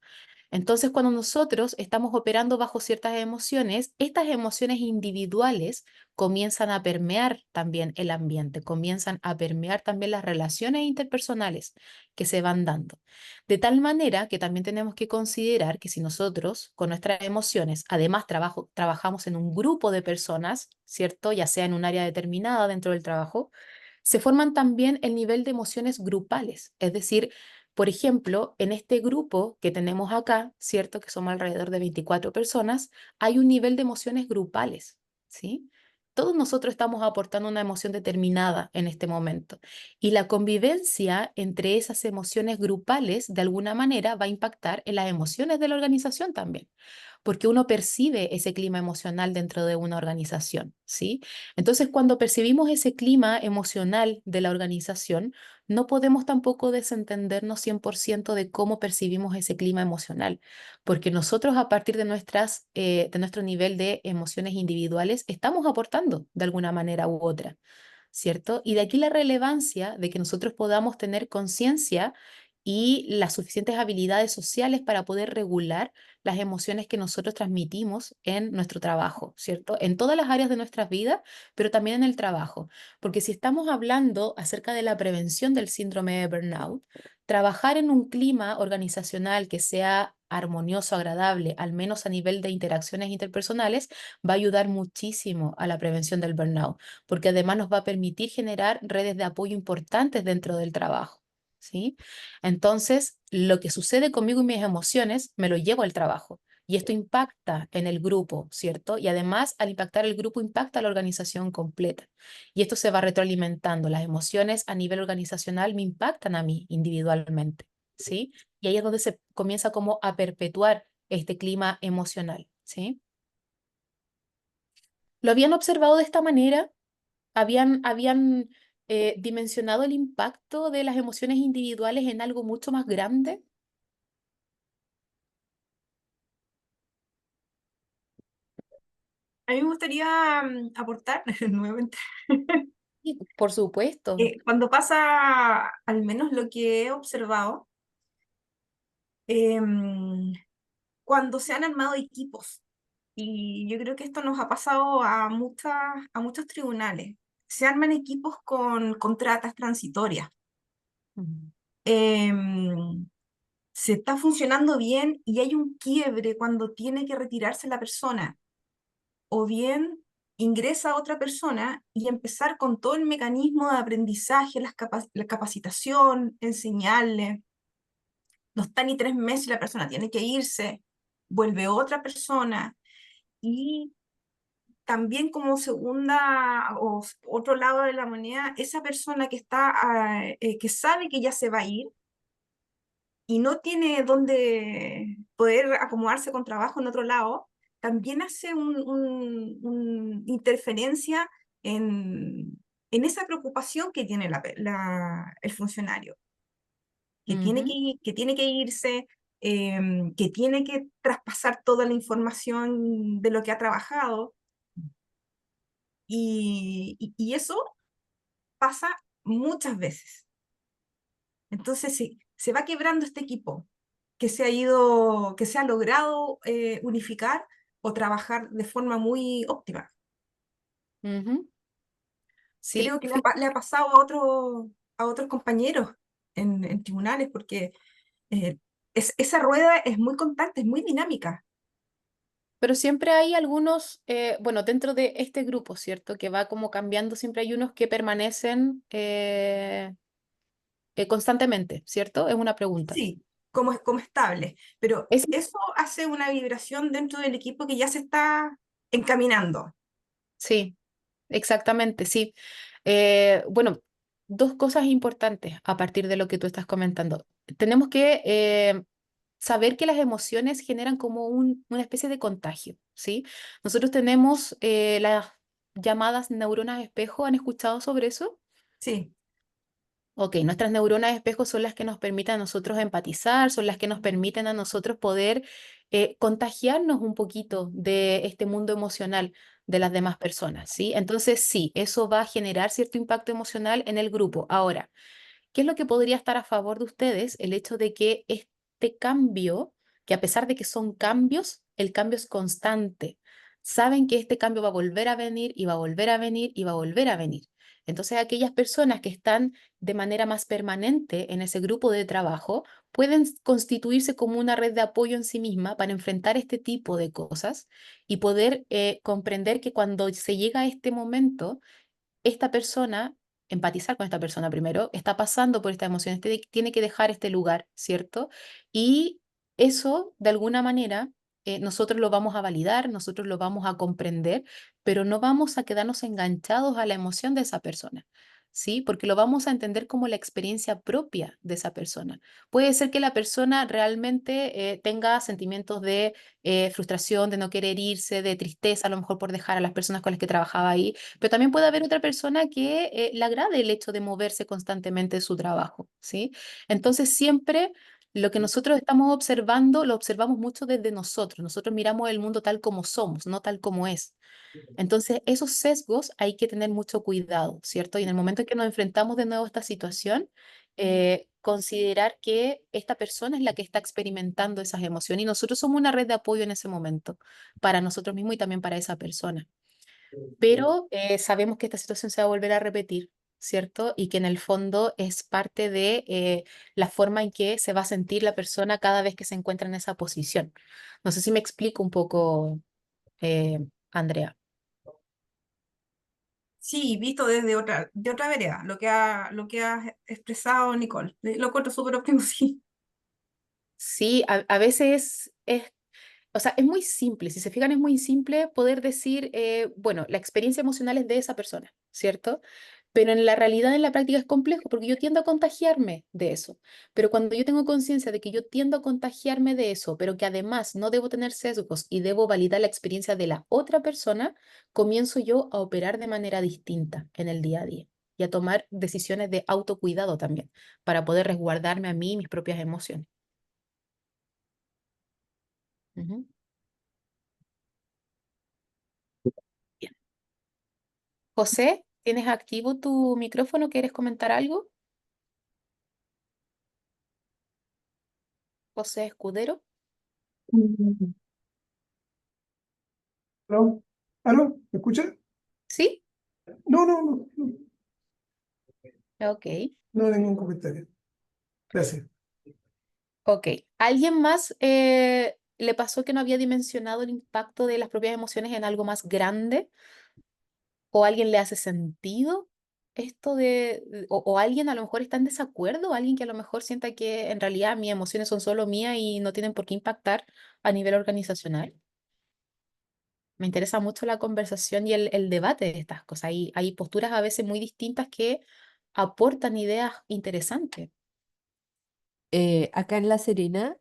Entonces, cuando nosotros estamos operando bajo ciertas emociones, estas emociones individuales comienzan a permear también el ambiente, comienzan a permear también las relaciones interpersonales que se van dando. De tal manera que también tenemos que considerar que si nosotros con nuestras emociones, además trabajamos en un grupo de personas, ¿cierto? Ya sea en un área determinada dentro del trabajo, se forman también el nivel de emociones grupales, es decir, por ejemplo, en este grupo que tenemos acá, ¿cierto? Que somos alrededor de 24 personas, hay un nivel de emociones grupales, ¿sí? Todos nosotros estamos aportando una emoción determinada en este momento y la convivencia entre esas emociones grupales de alguna manera va a impactar en las emociones de la organización también, porque uno percibe ese clima emocional dentro de una organización, ¿sí? Entonces, cuando percibimos ese clima emocional de la organización, no podemos tampoco desentendernos 100% de cómo percibimos ese clima emocional, porque nosotros a partir de de nuestro nivel de emociones individuales estamos aportando de alguna manera u otra, ¿cierto? Y de aquí la relevancia de que nosotros podamos tener conciencia y las suficientes habilidades sociales para poder regular las emociones que nosotros transmitimos en nuestro trabajo, ¿cierto? En todas las áreas de nuestras vidas, pero también en el trabajo. Porque si estamos hablando acerca de la prevención del síndrome de burnout, trabajar en un clima organizacional que sea armonioso, agradable, al menos a nivel de interacciones interpersonales, va a ayudar muchísimo a la prevención del burnout, porque además nos va a permitir generar redes de apoyo importantes dentro del trabajo, ¿sí? Entonces, lo que sucede conmigo y mis emociones, me lo llevo al trabajo. Y esto impacta en el grupo, ¿cierto? Y además, al impactar el grupo, impacta a la organización completa. Y esto se va retroalimentando. Las emociones a nivel organizacional me impactan a mí individualmente, ¿sí? Y ahí es donde se comienza como a perpetuar este clima emocional, ¿sí? ¿Lo habían observado de esta manera? ¿Habían dimensionado el impacto de las emociones individuales en algo mucho más grande? A mí me gustaría aportar nuevamente. Sí, por supuesto. Cuando pasa, al menos lo que he observado, em, cuando se han armado equipos, y yo creo que esto nos ha pasado a muchos tribunales, se arman equipos con contratas transitorias. Mm. Em, Se está funcionando bien y hay un quiebre cuando tiene que retirarse la persona, o bien ingresa otra persona y empezar con todo el mecanismo de aprendizaje, la capacitación, enseñarle. No está ni 3 meses y la persona tiene que irse, vuelve otra persona y también como segunda o otro lado de la moneda, esa persona que está, que sabe que ya se va a ir y no tiene dónde poder acomodarse con trabajo en otro lado, también hace una interferencia en esa preocupación que tiene el funcionario, Ujú. que tiene que irse, que tiene que traspasar toda la información de lo que ha trabajado, y eso pasa muchas veces. Entonces, sí, se va quebrando este equipo que se ha logrado unificar o trabajar de forma muy óptima. Ujú. Sí, Creo que le ha pasado a otros compañeros en tribunales, porque eh, esa rueda es muy constante, es muy dinámica. pero siempre hay algunos, bueno, dentro de este grupo, ¿cierto? Que va como cambiando, siempre hay unos que permanecen constantemente, ¿cierto? Es una pregunta. Sí, como estable, pero Es, eso hace una vibración dentro del equipo que ya se está encaminando. sí, exactamente, sí. Bueno, dos cosas importantes a partir de lo que tú estás comentando. Tenemos que saber que las emociones generan como una especie de contagio, ¿sí? Nosotros tenemos las llamadas neuronas espejo. ¿Han escuchado sobre eso? Sí, Ok, nuestras neuronas espejo son las que nos permiten a nosotros empatizar, son las que nos permiten a nosotros poder contagiarnos un poquito de este mundo emocional de las demás personas, ¿sí? Entonces, sí, eso va a generar cierto impacto emocional en el grupo. Ahora, ¿qué es lo que podría estar a favor de ustedes? El hecho de que este cambio, que a pesar de que son cambios, el cambio es constante. Saben que este cambio va a volver a venir y va a volver a venir y va a volver a venir. Entonces, aquellas personas que están de manera más permanente en ese grupo de trabajo pueden constituirse como una red de apoyo en sí misma para enfrentar este tipo de cosas y poder comprender que cuando se llega a este momento, esta persona, empatizar con esta persona primero, está pasando por esta emoción, tiene que dejar este lugar, ¿cierto? Y eso, de alguna manera, nosotros lo vamos a validar, nosotros lo vamos a comprender, pero no vamos a quedarnos enganchados a la emoción de esa persona. ¿Sí? Porque lo vamos a entender como la experiencia propia de esa persona. Puede ser que la persona realmente tenga sentimientos de frustración, de no querer irse, de tristeza, a lo mejor por dejar a las personas con las que trabajaba ahí, pero también puede haber otra persona que le agrade el hecho de moverse constantemente en su trabajo, ¿sí? Entonces siempre lo que nosotros estamos observando, lo observamos mucho desde nosotros. Nosotros miramos el mundo tal como somos, no tal como es. Entonces esos sesgos hay que tener mucho cuidado, ¿cierto? Y en el momento en que nos enfrentamos de nuevo a esta situación, considerar que esta persona es la que está experimentando esas emociones y nosotros somos una red de apoyo en ese momento para nosotros mismos y también para esa persona, pero sabemos que esta situación se va a volver a repetir, ¿cierto? Y que en el fondo es parte de la forma en que se va a sentir la persona cada vez que se encuentra en esa posición. No sé si me explico un poco, Andrea. sí, visto de otra vereda, lo que ha expresado Nicole. Lo encuentro súper óptimo, sí. Sí, a veces o sea, es muy simple, si se fijan, es muy simple poder decir, bueno, la experiencia emocional es de esa persona, ¿cierto? Pero en la realidad, en la práctica es complejo porque yo tiendo a contagiarme de eso. Pero cuando yo tengo conciencia de que yo tiendo a contagiarme de eso, pero que además no debo tener sesgos y debo validar la experiencia de la otra persona, comienzo yo a operar de manera distinta en el día a día y a tomar decisiones de autocuidado también para poder resguardarme a mí y mis propias emociones. Ujú. Bien. José, ¿tienes activo tu micrófono? ¿Quieres comentar algo? José Escudero. ¿Aló? ¿Aló? ¿Me escucha? ¿Sí? No, no, no, no, Ok. no hay ningún comentario. Gracias. Ok. ¿Alguien más le pasó que no había dimensionado el impacto de las propias emociones en algo más grande? ¿O a alguien le hace sentido esto o alguien a lo mejor está en desacuerdo? ¿Alguien que a lo mejor sienta que en realidad mis emociones son solo mías y no tienen por qué impactar a nivel organizacional? Me interesa mucho la conversación y el debate de estas cosas. Hay posturas a veces muy distintas que aportan ideas interesantes. Acá en La Serena,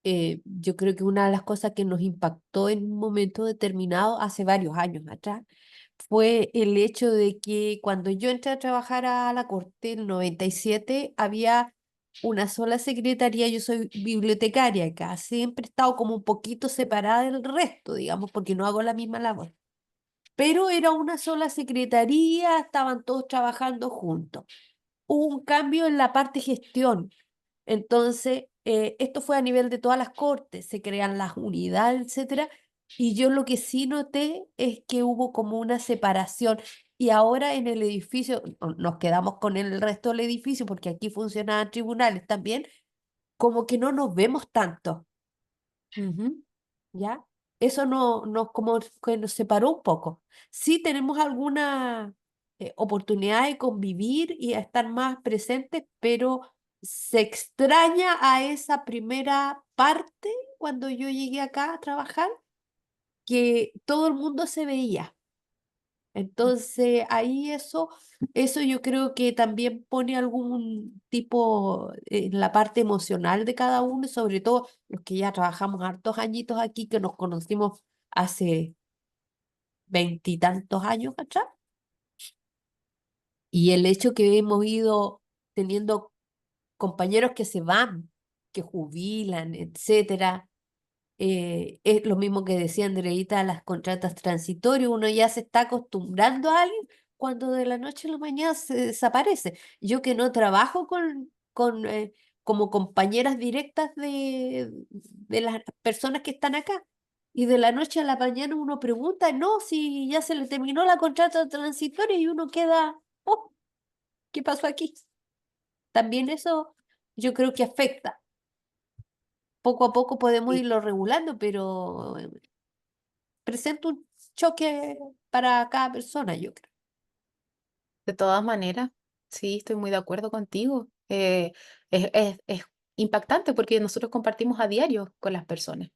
yo creo que una de las cosas que nos impactó en un momento determinado, hace varios años atrás, fue el hecho de que cuando yo entré a trabajar a la Corte en el 97, había una sola secretaría. Yo soy bibliotecaria acá, siempre he estado como un poquito separada del resto, digamos, porque no hago la misma labor. Pero era una sola secretaría, estaban todos trabajando juntos. Hubo un cambio en la parte gestión. Entonces, esto fue a nivel de todas las cortes, se crean las unidades, etcétera. Y yo lo que sí noté es que hubo como una separación. Y ahora en el edificio, nos quedamos con el resto del edificio, porque aquí funcionaban tribunales también, como que no nos vemos tanto, Ujú. ¿ya? Eso nos como que nos separó un poco. Sí tenemos alguna oportunidad de convivir y a estar más presentes, pero se extraña a esa primera parte cuando yo llegué acá a trabajar, que todo el mundo se veía. Entonces, ahí eso yo creo que también pone algún tipo en la parte emocional de cada uno, y sobre todo los que ya trabajamos hartos añitos aquí, que nos conocimos hace veintitantos años atrás. Y el hecho que hemos ido teniendo compañeros que se van, que jubilan, etcétera. Es lo mismo que decía Andreita, las contratas transitorias, uno ya se está acostumbrando a alguien cuando de la noche a la mañana se desaparece. Yo que no trabajo como compañeras directas de las personas que están acá, y de la noche a la mañana uno pregunta, no, si ya se le terminó la contrata transitoria, y uno queda, oh, ¿qué pasó aquí? También eso yo creo que afecta. Poco a poco podemos Sí. irlo regulando, pero presenta un choque para cada persona, yo creo. De todas maneras, sí, estoy muy de acuerdo contigo. Es impactante porque nosotros compartimos a diario con las personas.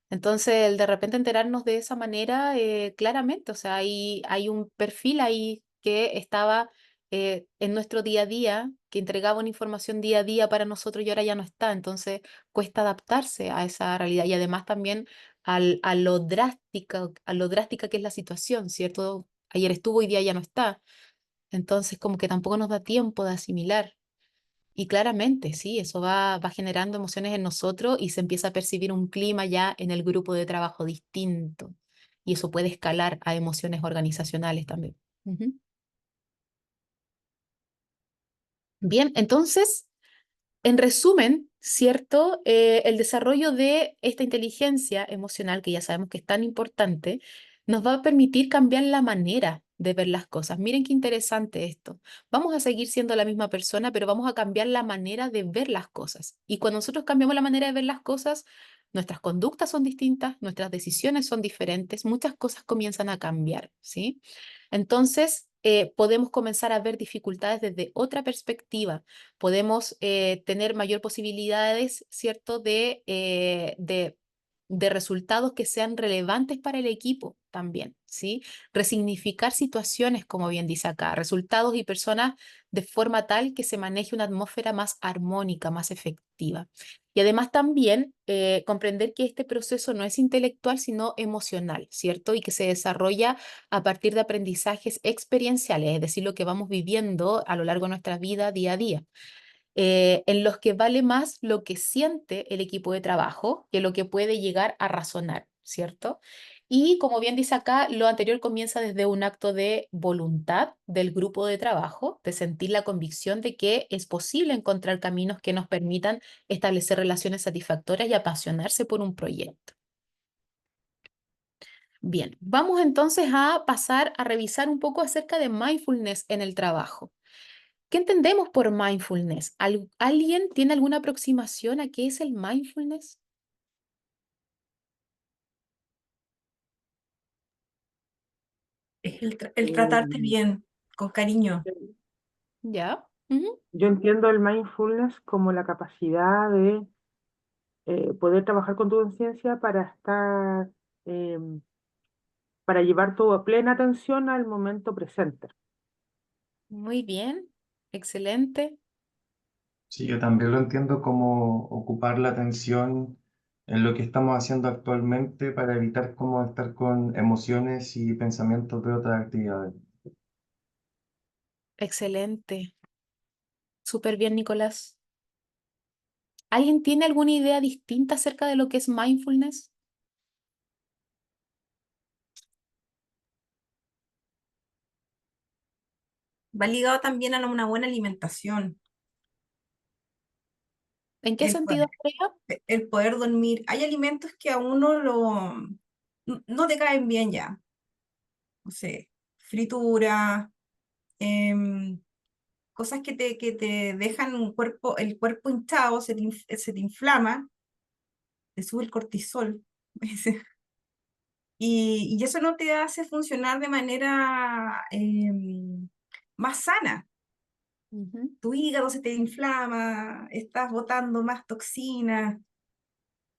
Entonces, el de repente enterarnos de esa manera, claramente, o sea, hay un perfil ahí que estaba en nuestro día a día, que entregaba una información día a día para nosotros y ahora ya no está. Entonces, cuesta adaptarse a esa realidad y además también a lo drástica que es la situación, ¿cierto? Ayer estuvo, hoy día ya no está. Entonces, como que tampoco nos da tiempo de asimilar. Y claramente, sí, eso va generando emociones en nosotros y se empieza a percibir un clima ya en el grupo de trabajo distinto. Y eso puede escalar a emociones organizacionales también. Ujú. Bien, entonces, en resumen, ¿cierto? El desarrollo de esta inteligencia emocional, que ya sabemos que es tan importante, nos va a permitir cambiar la manera de ver las cosas. Miren qué interesante esto. Vamos a seguir siendo la misma persona, pero vamos a cambiar la manera de ver las cosas. Y cuando nosotros cambiamos la manera de ver las cosas, nuestras conductas son distintas, nuestras decisiones son diferentes, muchas cosas comienzan a cambiar, ¿sí? Entonces, podemos comenzar a ver dificultades desde otra perspectiva, podemos tener mayor posibilidades, ¿cierto?, de resultados que sean relevantes para el equipo también, ¿sí? Resignificar situaciones, como bien dice acá, resultados y personas de forma tal que se maneje una atmósfera más armónica, más efectiva. Y además también comprender que este proceso no es intelectual, sino emocional, ¿cierto? Y que se desarrolla a partir de aprendizajes experienciales, es decir, lo que vamos viviendo a lo largo de nuestra vida día a día, en los que vale más lo que siente el equipo de trabajo que lo que puede llegar a razonar, ¿cierto? Y como bien dice acá, lo anterior comienza desde un acto de voluntad del grupo de trabajo, de sentir la convicción de que es posible encontrar caminos que nos permitan establecer relaciones satisfactorias y apasionarse por un proyecto. Bien, vamos entonces a pasar a revisar un poco acerca de mindfulness en el trabajo. ¿Qué entendemos por mindfulness? ¿Alguien tiene alguna aproximación a qué es el mindfulness? Es el tratarte Eh, bien, con cariño. ¿Ya? Ujú. yo entiendo el mindfulness como la capacidad de poder trabajar con tu conciencia para estar, em, para llevar tu plena atención al momento presente. Muy bien, excelente, Sí, yo también lo entiendo como ocupar la atención en lo que estamos haciendo actualmente para evitar como estar con emociones y pensamientos de otras actividades. excelente. Súper bien, Nicolás. ¿Alguien tiene alguna idea distinta acerca de lo que es mindfulness? Va ligado también a una buena alimentación, ¿En qué el sentido, poder, Andrea? el poder dormir. Hay alimentos que a uno no te caen bien ya, no sé, fritura, em, cosas que te dejan el cuerpo hinchado, se te inflama, te sube el cortisol. Y eso no te hace funcionar de manera más sana. Ujú, Tu hígado se te inflama, estás botando más toxinas.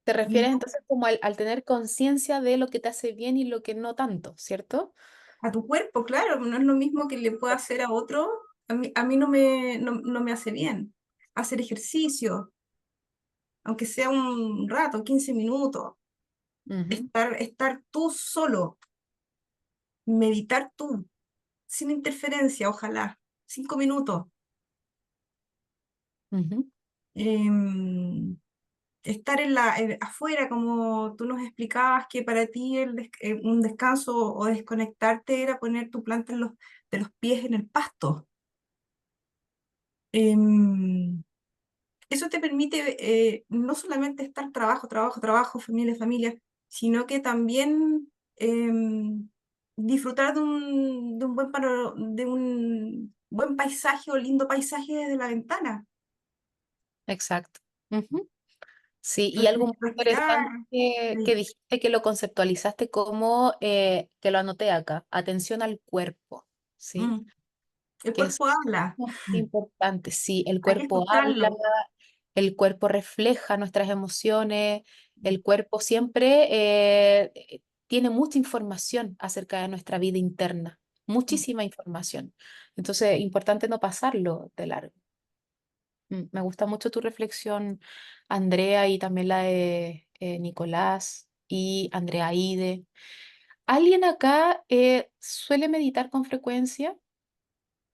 te refieres No, entonces como al tener conciencia de lo que te hace bien y lo que no tanto, ¿cierto? a tu cuerpo, claro, no es lo mismo que le pueda hacer a otro. A mí no me hace bien. Hacer ejercicio, aunque sea un rato, 15 minutos, Ujú, estar tú solo, meditar tú, sin interferencia, ojalá, 5 minutos. ujú, Em, Estar afuera, como tú nos explicabas que para ti un descanso o desconectarte era poner tu planta de los pies en el pasto. Em, Eso te permite no solamente estar trabajo, trabajo, trabajo, familia, familia, sino que también disfrutar de un buen paisaje o lindo paisaje desde la ventana. exacto. Ujú. Sí, y algo muy Respirar. interesante que dijiste que lo conceptualizaste como, que lo anoté acá, atención al cuerpo, ¿sí? Mm, el Que es cuerpo habla, muy importante, sí, el hay que cuerpo habla, escucharlo. el cuerpo refleja nuestras emociones, el cuerpo siempre tiene mucha información acerca de nuestra vida interna, Mm. muchísima información. Entonces, importante no pasarlo de largo. Me gusta mucho tu reflexión, Andrea, y también la de Nicolás y Andrea Ide. ¿Alguien acá suele meditar con frecuencia?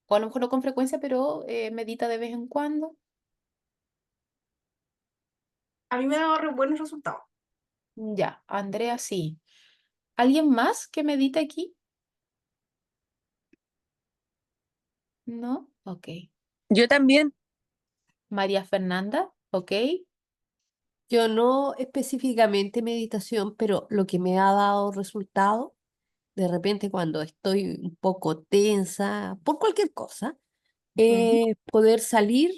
O a lo mejor no con frecuencia, pero medita de vez en cuando. A mí me ha dado buenos resultados. Ya, Andrea sí. ¿Alguien más que medita aquí? ¿No? Ok. Yo también. María Fernanda, ok. Yo no específicamente meditación, pero lo que me ha dado resultado, de repente cuando estoy un poco tensa por cualquier cosa, Ujú. poder salir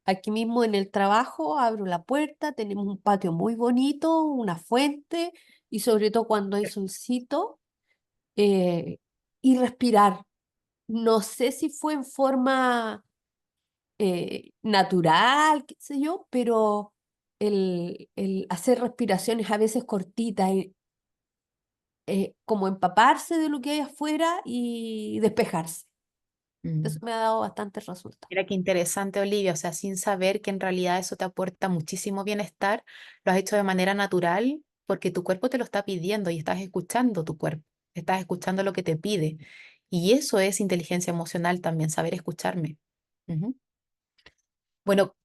aquí mismo en el trabajo, abro la puerta, tenemos un patio muy bonito, una fuente y sobre todo cuando hay solcito, eh, y respirar. No sé si fue en forma natural, qué sé yo, pero el hacer respiraciones a veces cortitas como empaparse de lo que hay afuera y despejarse. Eso Mm. me ha dado bastantes resultados. Mira qué interesante, Olivia, o sea, sin saber que en realidad eso te aporta muchísimo bienestar, lo has hecho de manera natural porque tu cuerpo te lo está pidiendo y estás escuchando tu cuerpo, estás escuchando lo que te pide. Y eso es inteligencia emocional también, saber escucharme. Ujú. Bueno,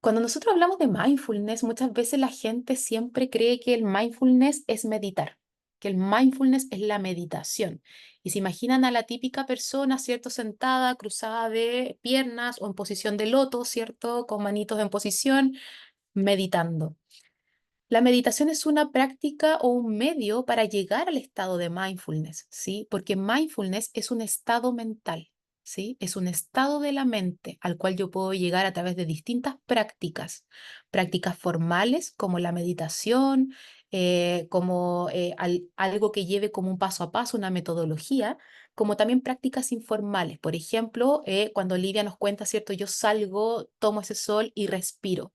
cuando nosotros hablamos de mindfulness, muchas veces la gente siempre cree que el mindfulness es meditar, que el mindfulness es la meditación. Y se imaginan a la típica persona, ¿cierto? Sentada, cruzada de piernas o en posición de loto, ¿cierto? Con manitos en posición, meditando. La meditación es una práctica o un medio para llegar al estado de mindfulness, ¿sí? Porque mindfulness es un estado mental, ¿sí? Es un estado de la mente al cual yo puedo llegar a través de distintas prácticas, prácticas formales como la meditación, como algo que lleve como un paso a paso, una metodología, como también prácticas informales. Por ejemplo, cuando Olivia nos cuenta, ¿cierto? Yo salgo, tomo ese sol y respiro.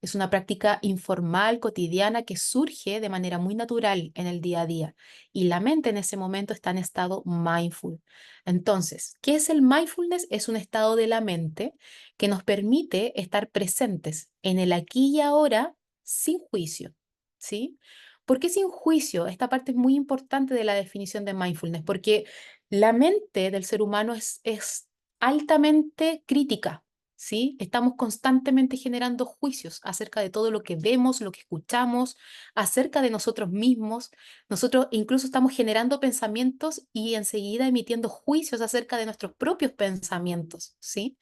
Es una práctica informal, cotidiana, que surge de manera muy natural en el día a día. Y la mente en ese momento está en estado mindful. Entonces, ¿qué es el mindfulness? Es un estado de la mente que nos permite estar presentes en el aquí y ahora sin juicio. ¿Sí? ¿Por qué sin juicio? Esta parte es muy importante de la definición de mindfulness, porque la mente del ser humano es altamente crítica. ¿Sí? Estamos constantemente generando juicios acerca de todo lo que vemos, lo que escuchamos, acerca de nosotros mismos. Nosotros incluso estamos generando pensamientos y enseguida emitiendo juicios acerca de nuestros propios pensamientos, ¿sí?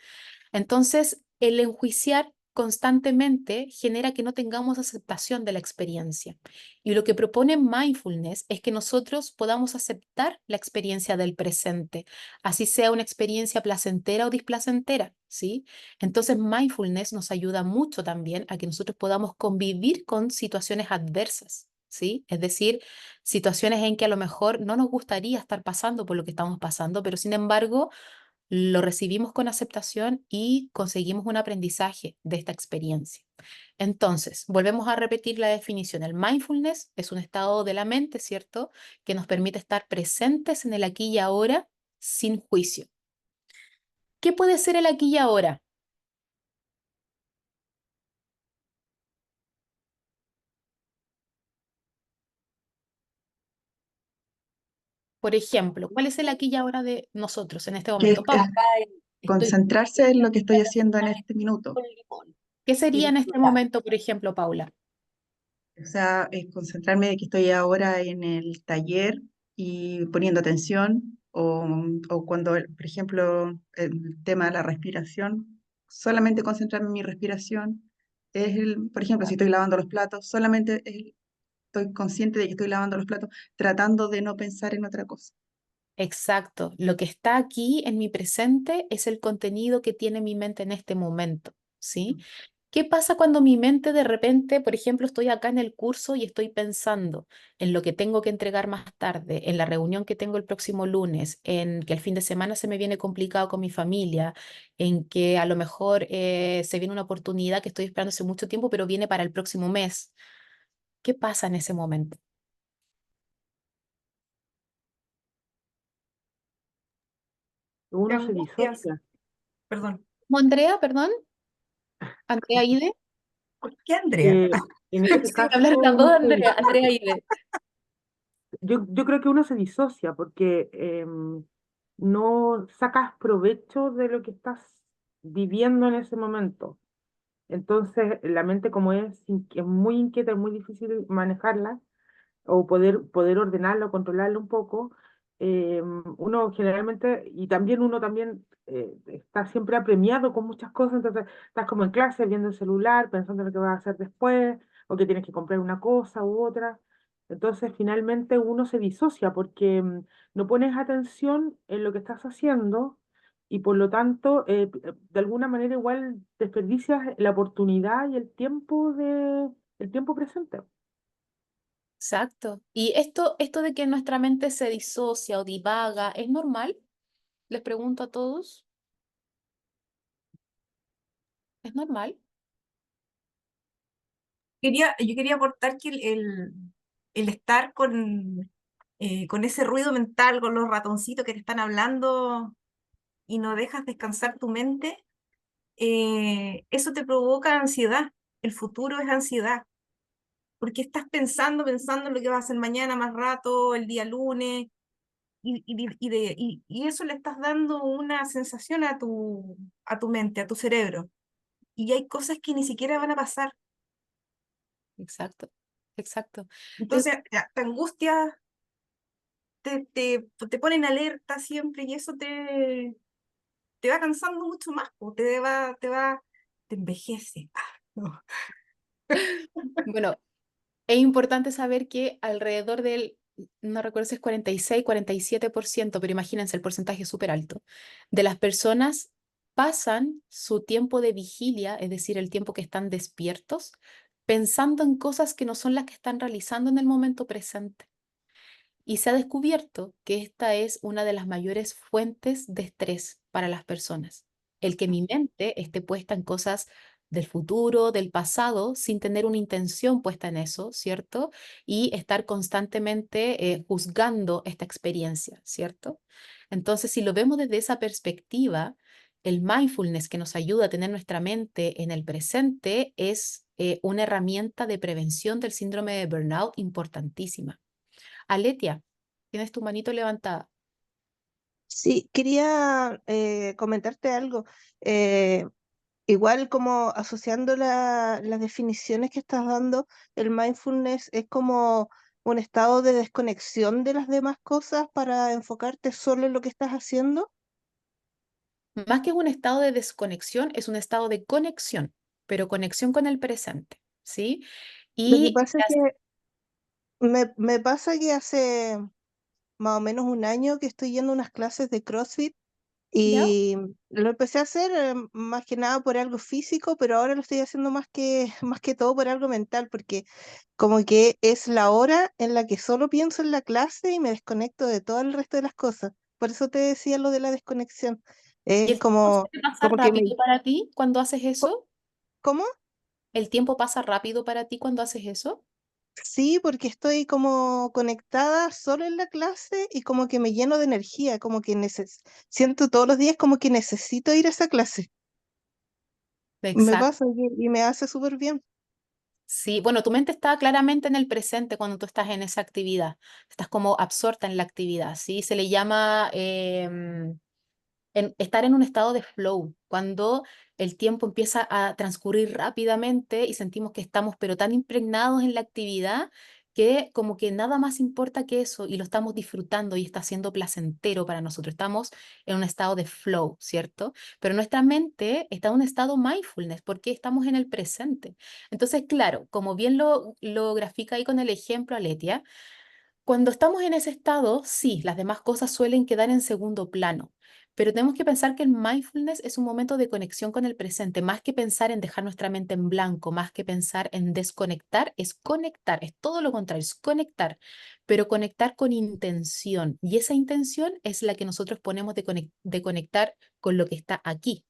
Entonces, el enjuiciar constantemente genera que no tengamos aceptación de la experiencia. Y lo que propone mindfulness es que nosotros podamos aceptar la experiencia del presente, así sea una experiencia placentera o displacentera, ¿sí? Entonces, mindfulness nos ayuda mucho también a que nosotros podamos convivir con situaciones adversas, ¿sí? Es decir, situaciones en que a lo mejor no nos gustaría estar pasando por lo que estamos pasando, pero sin embargo lo recibimos con aceptación y conseguimos un aprendizaje de esta experiencia. Entonces, volvemos a repetir la definición. El mindfulness es un estado de la mente, ¿cierto? Que nos permite estar presentes en el aquí y ahora sin juicio. ¿Qué puede ser el aquí y ahora? Por ejemplo, ¿cuál es el aquí y ahora de nosotros en este que momento? Pau, Acá estoy concentrarse en lo que estoy la haciendo en cena este minuto. con limón ¿qué y sería en este disfrutar. momento, por ejemplo, Paula? O sea, es concentrarme de que estoy ahora en el taller y poniendo atención, o cuando, por ejemplo, el tema de la respiración, solamente concentrarme en mi respiración. Por ejemplo, si estoy lavando los platos, estoy consciente de que estoy lavando los platos, tratando de no pensar en otra cosa. Exacto. Lo que está aquí en mi presente es el contenido que tiene mi mente en este momento, ¿sí? ¿Qué pasa cuando mi mente de repente, por ejemplo, estoy acá en el curso y estoy pensando en lo que tengo que entregar más tarde, en la reunión que tengo el próximo lunes, en que el fin de semana se me viene complicado con mi familia, en que a lo mejor se viene una oportunidad que estoy esperando hace mucho tiempo, pero viene para el próximo mes? ¿Qué pasa en ese momento? Qué Uno se angustias. disocia. Perdón. ¿Cómo, Andrea, perdón? Andrea Ide. ¿Por qué, Andrea? Que en ese Sí, caso hablar las dos, uno Andrea, Andrea Ide. yo creo que uno se disocia porque no sacas provecho de lo que estás viviendo en ese momento. Entonces, la mente como es muy inquieta, es muy difícil manejarla o poder ordenarlo, controlarlo un poco. Uno generalmente, y también uno también está siempre apremiado con muchas cosas, entonces estás como en clase viendo el celular, pensando en lo que vas a hacer después, o que tienes que comprar una cosa u otra. Entonces, finalmente uno se disocia porque no pones atención en lo que estás haciendo y por lo tanto, de alguna manera igual desperdicias la oportunidad y el tiempo presente. Exacto. Y esto de que nuestra mente se disocia o divaga, ¿es normal? Les pregunto a todos, ¿es normal? Yo quería aportar que el estar con ese ruido mental, con los ratoncitos que te están hablando y no dejas descansar tu mente, eso te provoca ansiedad. El futuro es ansiedad, porque estás pensando en lo que vas a hacer mañana más rato, el día lunes, y eso le estás dando una sensación a tu mente, a tu cerebro. Y hay cosas que ni siquiera van a pasar. Exacto, exacto. Entonces, te angustia, te pone en alerta siempre y eso te va cansando mucho más, po, te envejece. No. Bueno, es importante saber que alrededor del, no recuerdo si es 46, 47%, pero imagínense, el porcentaje es súper alto, de las personas pasan su tiempo de vigilia, es decir, el tiempo que están despiertos, pensando en cosas que no son las que están realizando en el momento presente. Y se ha descubierto que esta es una de las mayores fuentes de estrés para las personas. El que mi mente esté puesta en cosas del futuro, del pasado, sin tener una intención puesta en eso, ¿cierto? Y estar constantemente juzgando esta experiencia, ¿cierto? Entonces, si lo vemos desde esa perspectiva, el mindfulness que nos ayuda a tener nuestra mente en el presente es una herramienta de prevención del síndrome de burnout importantísima. Aletia, tienes tu manito levantada. Sí, quería comentarte algo. Eh, Igual como asociando las definiciones que estás dando, el mindfulness es como un estado de desconexión de las demás cosas para enfocarte solo en lo que estás haciendo. Más que un estado de desconexión, es un estado de conexión, pero conexión con el presente, ¿sí? Lo que Y pasa es que me pasa que hace más o menos un año que estoy yendo a unas clases de CrossFit. ¿ya? Y lo empecé a hacer más que nada por algo físico, pero ahora lo estoy haciendo más que, más que todo por algo mental, porque como que es la hora en la que solo pienso en la clase y me desconecto de todo el resto de las cosas. Por eso te decía lo de la desconexión. ¿Y Es el tiempo se como, te pasa como que me... rápido para ti cuando haces co- eso? ¿Cómo? ¿El tiempo pasa rápido para ti cuando haces eso? Sí, porque estoy como conectada solo en la clase y como que me lleno de energía, como que siento todos los días como que necesito ir a esa clase. Me Exacto. pasa y me hace súper bien. Sí, bueno, tu mente está claramente en el presente cuando tú estás en esa actividad. Estás como absorta en la actividad, ¿sí? Se le llama estar en un estado de flow, cuando el tiempo empieza a transcurrir rápidamente y sentimos que estamos pero tan impregnados en la actividad que como que nada más importa que eso y lo estamos disfrutando y está siendo placentero para nosotros. Estamos en un estado de flow, ¿cierto? Pero nuestra mente está en un estado mindfulness porque estamos en el presente. Entonces, claro, como bien lo grafica ahí con el ejemplo, Aletia, cuando estamos en ese estado, sí, las demás cosas suelen quedar en segundo plano, pero tenemos que pensar que el mindfulness es un momento de conexión con el presente, más que pensar en dejar nuestra mente en blanco, más que pensar en desconectar, es conectar, es todo lo contrario, es conectar, pero conectar con intención. Y esa intención es la que nosotros ponemos de conectar con lo que está aquí,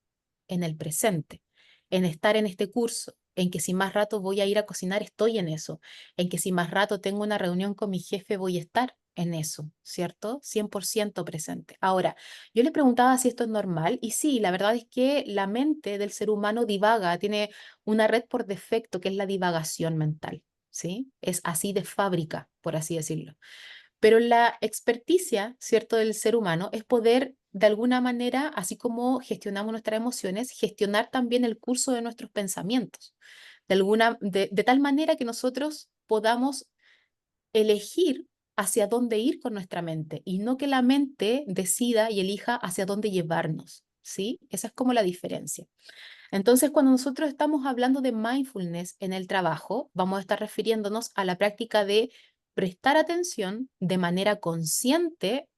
en el presente, en estar en este curso, en que si más rato voy a ir a cocinar, estoy en eso, en que si más rato tengo una reunión con mi jefe, voy a estar en eso, ¿cierto? 100% presente. Ahora, yo le preguntaba si esto es normal y sí, la verdad es que la mente del ser humano divaga, tiene una red por defecto que es la divagación mental, ¿sí? Es así de fábrica, por así decirlo. Pero la experticia, ¿cierto?, del ser humano es poder, de alguna manera, así como gestionamos nuestras emociones, gestionar también el curso de nuestros pensamientos, de tal manera que nosotros podamos elegir hacia dónde ir con nuestra mente y no que la mente decida y elija hacia dónde llevarnos, ¿sí? Esa es como la diferencia. Entonces, cuando nosotros estamos hablando de mindfulness en el trabajo, vamos a estar refiriéndonos a la práctica de prestar atención de manera consciente,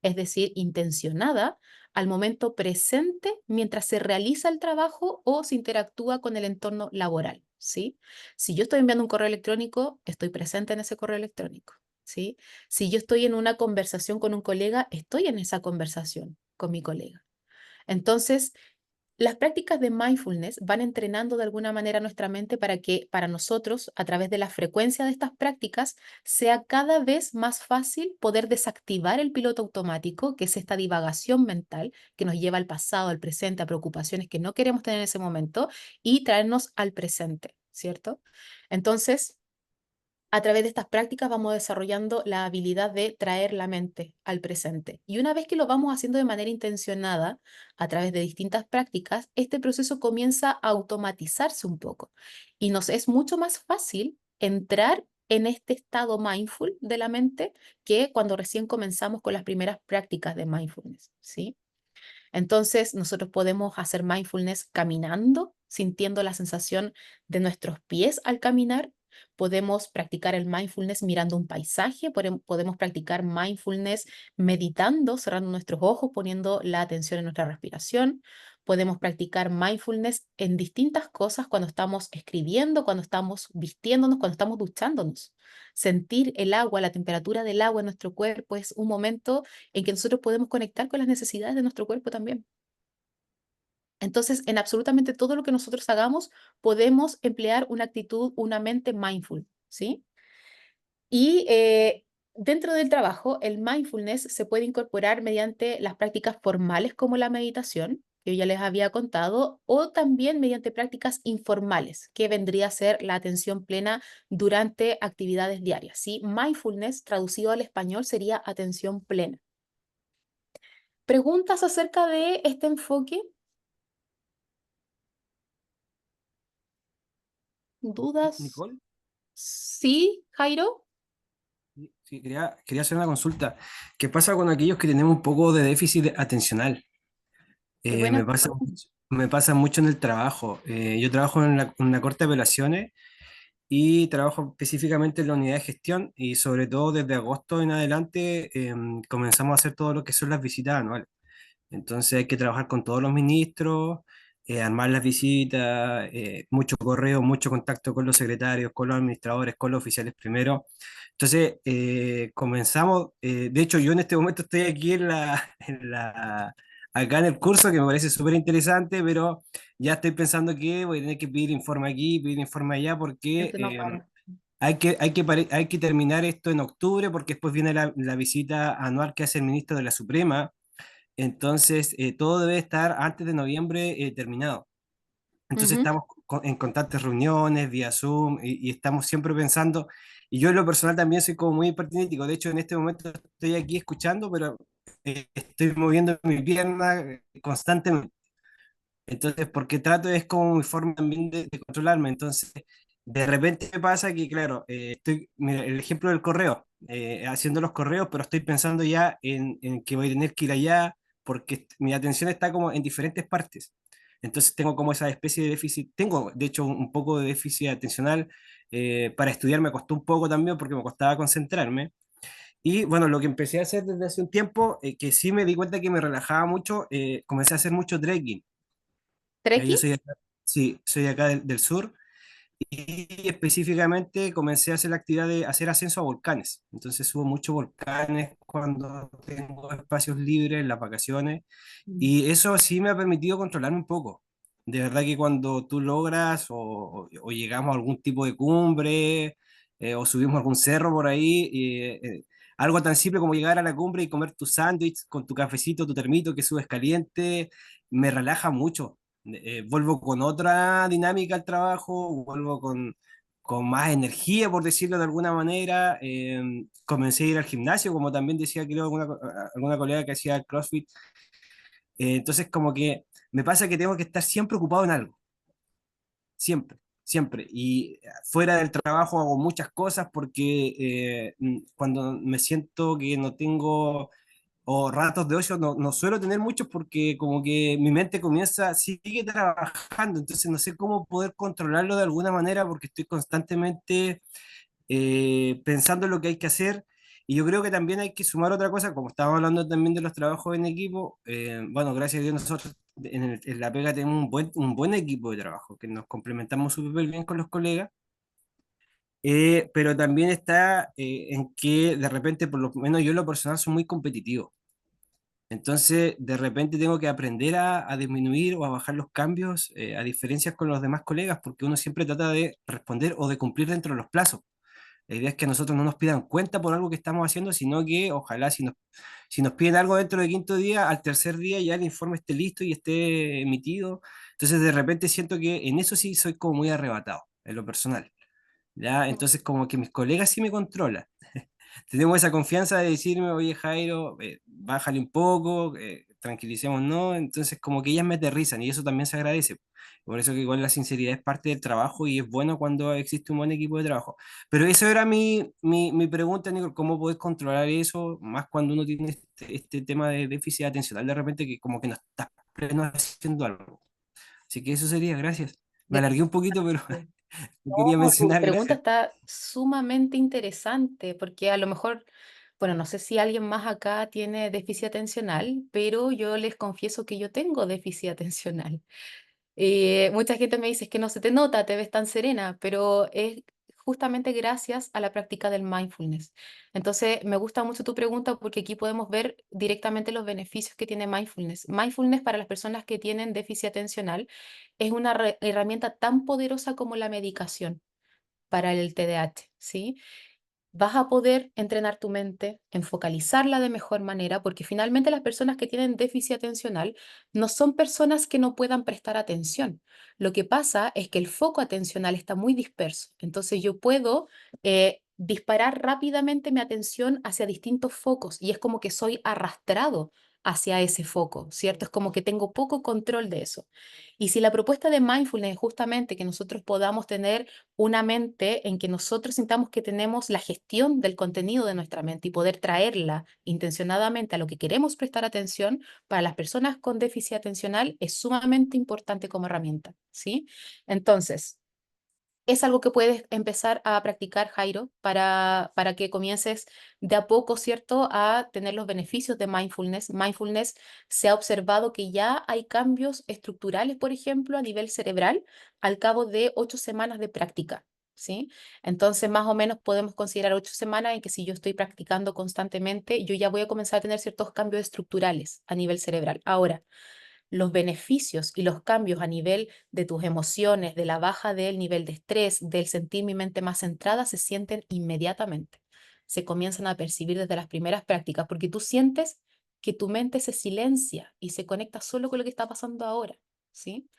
es decir, intencionada, al momento presente mientras se realiza el trabajo o se interactúa con el entorno laboral, ¿sí? Si yo estoy enviando un correo electrónico, estoy presente en ese correo electrónico, ¿sí? Si yo estoy en una conversación con un colega, estoy en esa conversación con mi colega. Entonces, Las prácticas de mindfulness van entrenando de alguna manera nuestra mente para que para nosotros, a través de la frecuencia de estas prácticas, sea cada vez más fácil poder desactivar el piloto automático, que es esta divagación mental que nos lleva al pasado, al presente, a preocupaciones que no queremos tener en ese momento y traernos al presente, ¿cierto? Entonces, a través de estas prácticas vamos desarrollando la habilidad de traer la mente al presente. Y una vez que lo vamos haciendo de manera intencionada, a través de distintas prácticas, este proceso comienza a automatizarse un poco y nos es mucho más fácil entrar en este estado mindful de la mente que cuando recién comenzamos con las primeras prácticas de mindfulness, ¿sí? Entonces, nosotros podemos hacer mindfulness caminando, sintiendo la sensación de nuestros pies al caminar. Podemos practicar el mindfulness mirando un paisaje. Podemos practicar mindfulness meditando, cerrando nuestros ojos, poniendo la atención en nuestra respiración. Podemos practicar mindfulness en distintas cosas cuando estamos escribiendo, cuando estamos vistiéndonos, cuando estamos duchándonos. Sentir el agua, la temperatura del agua en nuestro cuerpo es un momento en que nosotros podemos conectar con las necesidades de nuestro cuerpo también. Entonces, en absolutamente todo lo que nosotros hagamos, podemos emplear una actitud, una mente mindful, ¿sí? Y dentro del trabajo, el mindfulness se puede incorporar mediante las prácticas formales como la meditación, que yo ya les había contado, o también mediante prácticas informales, que vendría a ser la atención plena durante actividades diarias, ¿sí? Mindfulness, traducido al español, sería atención plena. ¿Preguntas acerca de este enfoque? ¿Dudas? Nicole, Sí, Jairo. sí, quería hacer una consulta. ¿Qué pasa con aquellos que tenemos un poco de déficit atencional? Qué buena. Me pasa mucho en el trabajo. Yo trabajo en la Corte de Apelaciones y trabajo específicamente en la unidad de gestión y sobre todo desde agosto en adelante comenzamos a hacer todo lo que son las visitas anuales. Entonces hay que trabajar con todos los ministros, armar las visitas, mucho correo, mucho contacto con los secretarios, con los administradores, con los oficiales primero. Entonces comenzamos, de hecho yo en este momento estoy aquí acá en el curso que me parece súper interesante, pero ya estoy pensando que voy a tener que pedir informe aquí, pedir informe allá, porque Esto no para. hay que terminar esto en octubre, porque después viene la visita anual que hace el ministro de la Suprema. Entonces, todo debe estar antes de noviembre terminado. Entonces, Ujú. estamos en constantes reuniones vía Zoom y estamos siempre pensando, y yo en lo personal también soy como muy hiperkinético. De hecho, en este momento estoy aquí escuchando, pero estoy moviendo mi pierna constantemente. Entonces, porque trato es como mi forma también de controlarme. Entonces, de repente me pasa que, claro, mira, el ejemplo del correo, haciendo los correos, pero estoy pensando ya en que voy a tener que ir allá, porque mi atención está como en diferentes partes. Entonces tengo como esa especie de déficit, tengo de hecho un poco de déficit atencional. Para estudiar me costó un poco también porque me costaba concentrarme. Y bueno, lo que empecé a hacer desde hace un tiempo, que sí me di cuenta que me relajaba mucho, comencé a hacer mucho trekking. Yo ¿Trekking? soy acá, sí, soy acá del sur y específicamente comencé a hacer la actividad de hacer ascenso a volcanes. Entonces subo muchos volcanes cuando tengo espacios libres en las vacaciones Mm. y eso sí me ha permitido controlarme un poco. De verdad que cuando tú logras o llegamos a algún tipo de cumbre o subimos algún cerro por ahí, algo tan simple como llegar a la cumbre y comer tu sándwich con tu cafecito, tu termito que subes caliente, me relaja mucho. Vuelvo con otra dinámica al trabajo, vuelvo con más energía, por decirlo de alguna manera. Comencé a ir al gimnasio, como también decía, creo, alguna colega que hacía CrossFit. Entonces, como que me pasa que tengo que estar siempre ocupado en algo, siempre, siempre. Y fuera del trabajo hago muchas cosas porque cuando me siento que no tengo o ratos de ocio, no suelo tener muchos porque como que mi mente sigue trabajando, entonces no sé cómo poder controlarlo de alguna manera porque estoy constantemente pensando en lo que hay que hacer. Y yo creo que también hay que sumar otra cosa, como estábamos hablando también de los trabajos en equipo. Bueno, gracias a Dios nosotros en la pega tenemos un buen equipo de trabajo, que nos complementamos súper bien con los colegas. Pero también está en que de repente, por lo menos yo en lo personal, soy muy competitivo. Entonces, de repente tengo que aprender a disminuir o a bajar los cambios, a diferencias con los demás colegas, porque uno siempre trata de responder o de cumplir dentro de los plazos. La idea es que a nosotros no nos pidan cuenta por algo que estamos haciendo, sino que ojalá si nos piden algo dentro del quinto día, al tercer día ya el informe esté listo y esté emitido. Entonces de repente siento que en eso sí soy como muy arrebatado, en lo personal. ¿Ya? Entonces como que mis colegas sí me controlan. Tenemos esa confianza de decirme, oye Jairo, bájale un poco, tranquilicemos, ¿no? Entonces como que ellas me aterrizan y eso también se agradece. Por eso que igual la sinceridad es parte del trabajo y es bueno cuando existe un buen equipo de trabajo. Pero eso era mi pregunta, Nico, ¿cómo podés controlar eso? Más cuando uno tiene este tema de déficit atencional, de repente que como que no estás pleno haciendo algo. Así que eso sería, gracias. Me De- alargué un poquito, pero quería No, tu mencionar, pregunta gracias. está sumamente interesante porque a lo mejor, bueno, no sé si alguien más acá tiene déficit atencional, pero yo les confieso que yo tengo déficit atencional. Mucha gente me dice es que no se te nota, te ves tan serena, pero es justamente gracias a la práctica del mindfulness. Entonces, me gusta mucho tu pregunta porque aquí podemos ver directamente los beneficios que tiene mindfulness. Mindfulness para las personas que tienen déficit atencional es una herramienta tan poderosa como la medicación para el TDAH, ¿sí? Vas a poder entrenar tu mente, enfocalizarla de mejor manera, porque finalmente las personas que tienen déficit atencional no son personas que no puedan prestar atención. Lo que pasa es que el foco atencional está muy disperso. Entonces yo puedo disparar rápidamente mi atención hacia distintos focos y es como que soy arrastrado hacia ese foco, ¿cierto? Es como que tengo poco control de eso. Y si la propuesta de mindfulness es justamente que nosotros podamos tener una mente en que nosotros sintamos que tenemos la gestión del contenido de nuestra mente y poder traerla intencionadamente a lo que queremos prestar atención, para las personas con déficit atencional es sumamente importante como herramienta, ¿sí? Entonces, es algo que puedes empezar a practicar, Jairo, para que comiences de a poco, ¿cierto?, a tener los beneficios de mindfulness. Mindfulness se ha observado que ya hay cambios estructurales, por ejemplo, a nivel cerebral al cabo de 8 semanas de práctica, ¿sí? Entonces, más o menos podemos considerar 8 semanas en que si yo estoy practicando constantemente, yo ya voy a comenzar a tener ciertos cambios estructurales a nivel cerebral. Ahora, los beneficios y los cambios a nivel de tus emociones, de la baja del nivel de estrés, del sentir mi mente más centrada, se sienten inmediatamente. Se comienzan a percibir desde las primeras prácticas, porque tú sientes que tu mente se silencia y se conecta solo con lo que está pasando ahora, ¿sí?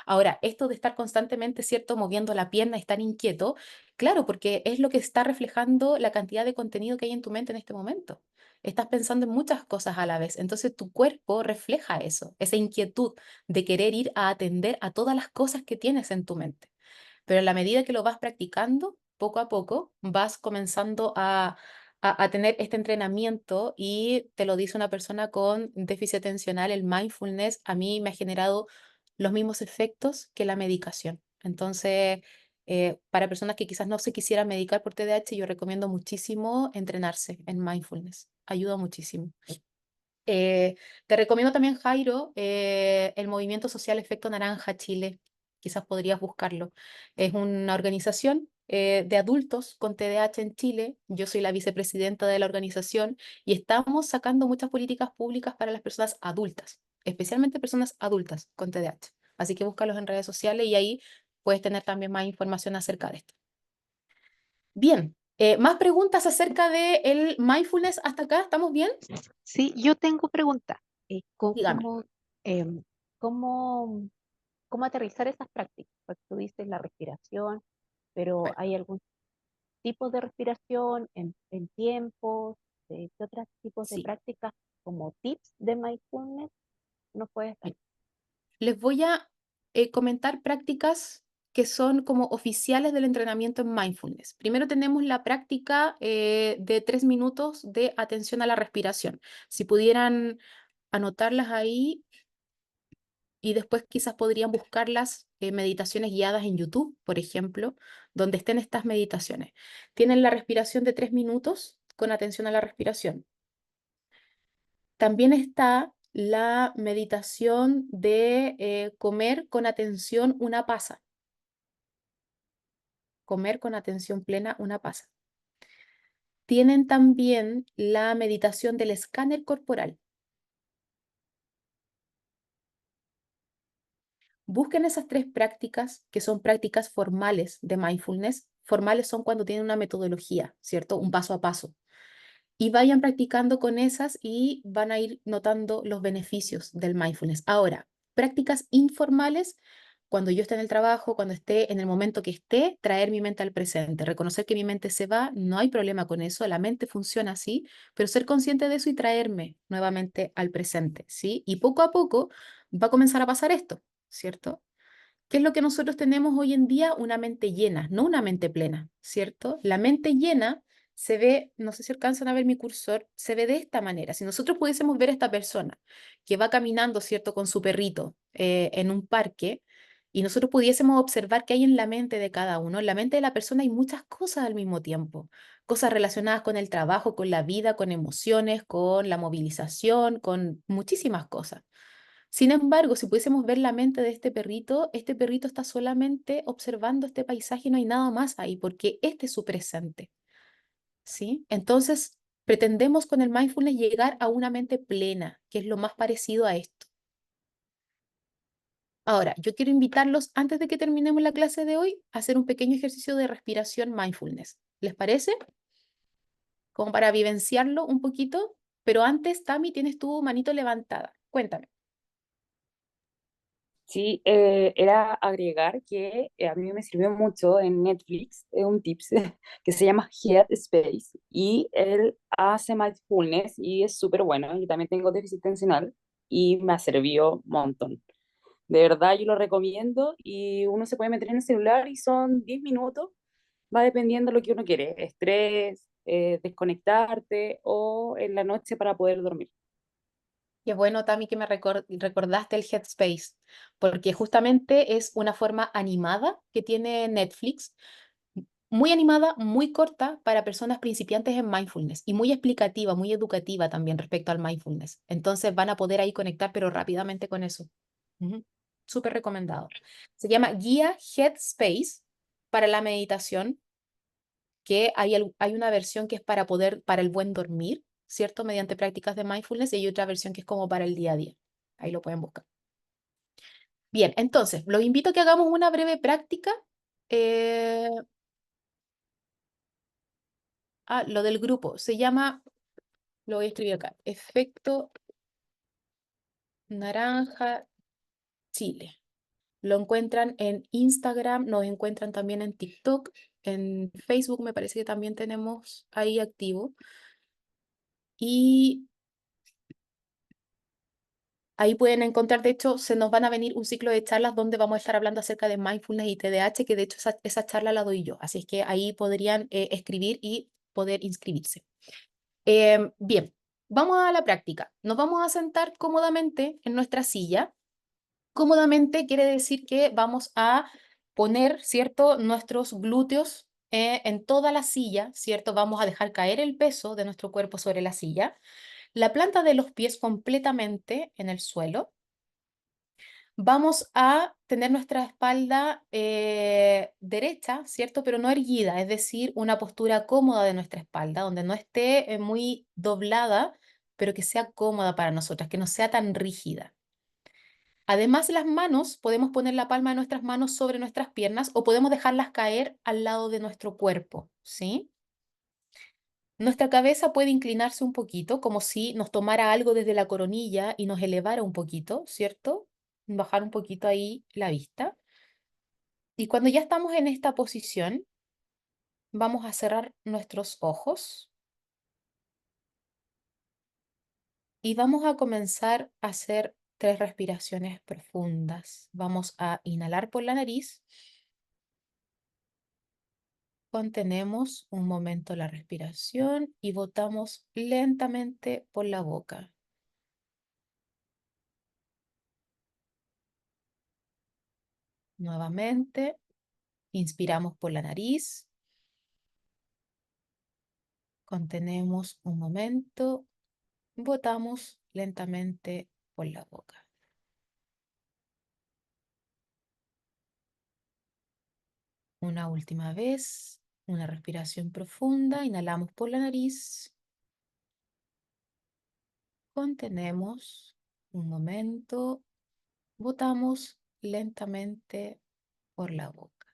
Ahora, esto de estar constantemente, ¿cierto?, moviendo la pierna y estar inquieto, claro, porque es lo que está reflejando la cantidad de contenido que hay en tu mente en este momento. Estás pensando en muchas cosas a la vez, entonces tu cuerpo refleja eso, esa inquietud de querer ir a atender a todas las cosas que tienes en tu mente. Pero en la medida que lo vas practicando, poco a poco, vas comenzando a tener este entrenamiento y te lo dice una persona con déficit atencional, el mindfulness a mí me ha generado los mismos efectos que la medicación. Entonces, para personas que quizás no se quisieran medicar por TDAH, yo recomiendo muchísimo entrenarse en mindfulness. Ayuda muchísimo. Te recomiendo también, Jairo, el Movimiento Social Efecto Naranja Chile. Quizás podrías buscarlo. Es una organización de adultos con TDAH en Chile. Yo soy la vicepresidenta de la organización y estamos sacando muchas políticas públicas para las personas adultas, especialmente personas adultas con TDAH. Así que búscalos en redes sociales y ahí puedes tener también más información acerca de esto. Bien, ¿más preguntas acerca del mindfulness hasta acá? ¿Estamos bien? Sí, yo tengo pregunta. Dígame. Em, ¿Cómo, cómo aterrizar esas prácticas? Porque tú dices la respiración, pero ¿hay algún tipo de respiración en tiempos? ¿Qué otros tipos de Sí. prácticas como tips de mindfulness nos puedes dar? Les voy a comentar prácticas que son como oficiales del entrenamiento en mindfulness. Primero tenemos la práctica de 3 minutos de atención a la respiración. Si pudieran anotarlas ahí y después quizás podrían buscar las meditaciones guiadas en YouTube, por ejemplo, donde estén estas meditaciones. Tienen la respiración de 3 minutos con atención a la respiración. También está la meditación de comer con atención una pasa. Comer con atención plena una pasa. Tienen también la meditación del escáner corporal. Busquen esas 3 prácticas que son prácticas formales de mindfulness. Formales son cuando tienen una metodología, ¿cierto? Un paso a paso. Y vayan practicando con esas y van a ir notando los beneficios del mindfulness. Ahora, prácticas informales, cuando yo esté en el trabajo, cuando esté en el momento que esté, traer mi mente al presente, reconocer que mi mente se va, no hay problema con eso, la mente funciona así, pero ser consciente de eso y traerme nuevamente al presente, ¿sí? Y poco a poco va a comenzar a pasar esto, ¿cierto? ¿Qué es lo que nosotros tenemos hoy en día? Una mente llena, no una mente plena, ¿cierto? La mente llena se ve, no sé si alcanzan a ver mi cursor, se ve de esta manera. Si nosotros pudiésemos ver a esta persona que va caminando, ¿cierto?, con su perrito en un parque y nosotros pudiésemos observar qué hay en la mente de cada uno. En la mente de la persona hay muchas cosas al mismo tiempo, cosas relacionadas con el trabajo, con la vida, con emociones, con la movilización, con muchísimas cosas. Sin embargo, si pudiésemos ver la mente de este perrito está solamente observando este paisaje y no hay nada más ahí, porque este es su presente, ¿sí? Entonces, pretendemos con el mindfulness llegar a una mente plena, que es lo más parecido a esto. Ahora, yo quiero invitarlos, antes de que terminemos la clase de hoy, a hacer un pequeño ejercicio de respiración mindfulness. ¿Les parece? Como para vivenciarlo un poquito. Pero antes, Tami, tienes tu manito levantada. Cuéntame. Sí, era agregar que a mí me sirvió mucho en Netflix, un tips que se llama Headspace y él hace mindfulness y es súper bueno. Yo también tengo déficit atencional y me ha servido un montón. De verdad, yo lo recomiendo y uno se puede meter en el celular y son 10 minutos, va dependiendo de lo que uno quiere, estrés, desconectarte o en la noche para poder dormir. Qué bueno, Tami, que me recordaste el Headspace, porque justamente es una forma animada que tiene Netflix, muy animada, muy corta para personas principiantes en mindfulness y muy explicativa, muy educativa también respecto al mindfulness. Entonces van a poder ahí conectar, pero rápidamente con eso. Ujú. Súper recomendado. Se llama Guía Headspace para la meditación, que hay una versión que es para el buen dormir, ¿cierto? Mediante prácticas de mindfulness, y hay otra versión que es como para el día a día. Ahí lo pueden buscar. Bien, entonces, los invito a que hagamos una breve práctica. Eh, lo del grupo se llama, lo voy a escribir acá, Efecto Naranja Chile. Lo encuentran en Instagram, nos encuentran también en TikTok, en Facebook me parece que también tenemos ahí activo. Y ahí pueden encontrar, de hecho, se nos van a venir un ciclo de charlas donde vamos a estar hablando acerca de mindfulness y TDAH, que de hecho esa charla la doy yo. Así es que ahí podrían escribir y poder inscribirse. Bien, vamos a la práctica. Nos vamos a sentar cómodamente en nuestra silla. Cómodamente quiere decir que vamos a poner, ¿cierto?, nuestros glúteos en toda la silla, ¿cierto? Vamos a dejar caer el peso de nuestro cuerpo sobre la silla. La planta de los pies completamente en el suelo. Vamos a tener nuestra espalda derecha, ¿cierto? Pero no erguida, es decir, una postura cómoda de nuestra espalda, donde no esté muy doblada, pero que sea cómoda para nosotras, que no sea tan rígida. Además, las manos, podemos poner la palma de nuestras manos sobre nuestras piernas o podemos dejarlas caer al lado de nuestro cuerpo, ¿sí? Nuestra cabeza puede inclinarse un poquito, como si nos tomara algo desde la coronilla y nos elevara un poquito, ¿cierto? Bajar un poquito ahí la vista. Y cuando ya estamos en esta posición, vamos a cerrar nuestros ojos y vamos a comenzar a hacer 3 respiraciones profundas. Vamos a inhalar por la nariz. Contenemos un momento la respiración y botamos lentamente por la boca. Nuevamente, inspiramos por la nariz. Contenemos un momento, botamos lentamente por la boca. Una última vez, una respiración profunda, inhalamos por la nariz. Contenemos un momento, botamos lentamente por la boca.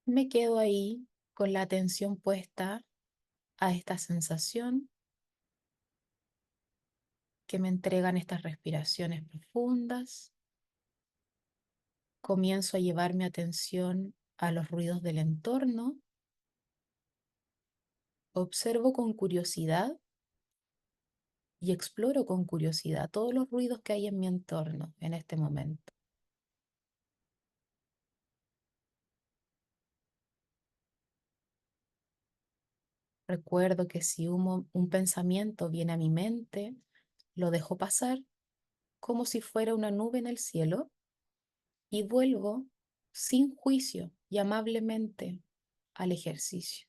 Me quedo ahí con la atención puesta a esta sensación que me entregan estas respiraciones profundas. Comienzo a llevar mi atención a los ruidos del entorno. Observo con curiosidad y exploro con curiosidad todos los ruidos que hay en mi entorno en este momento. Recuerdo que si un pensamiento viene a mi mente, lo dejo pasar como si fuera una nube en el cielo y vuelvo sin juicio y amablemente al ejercicio.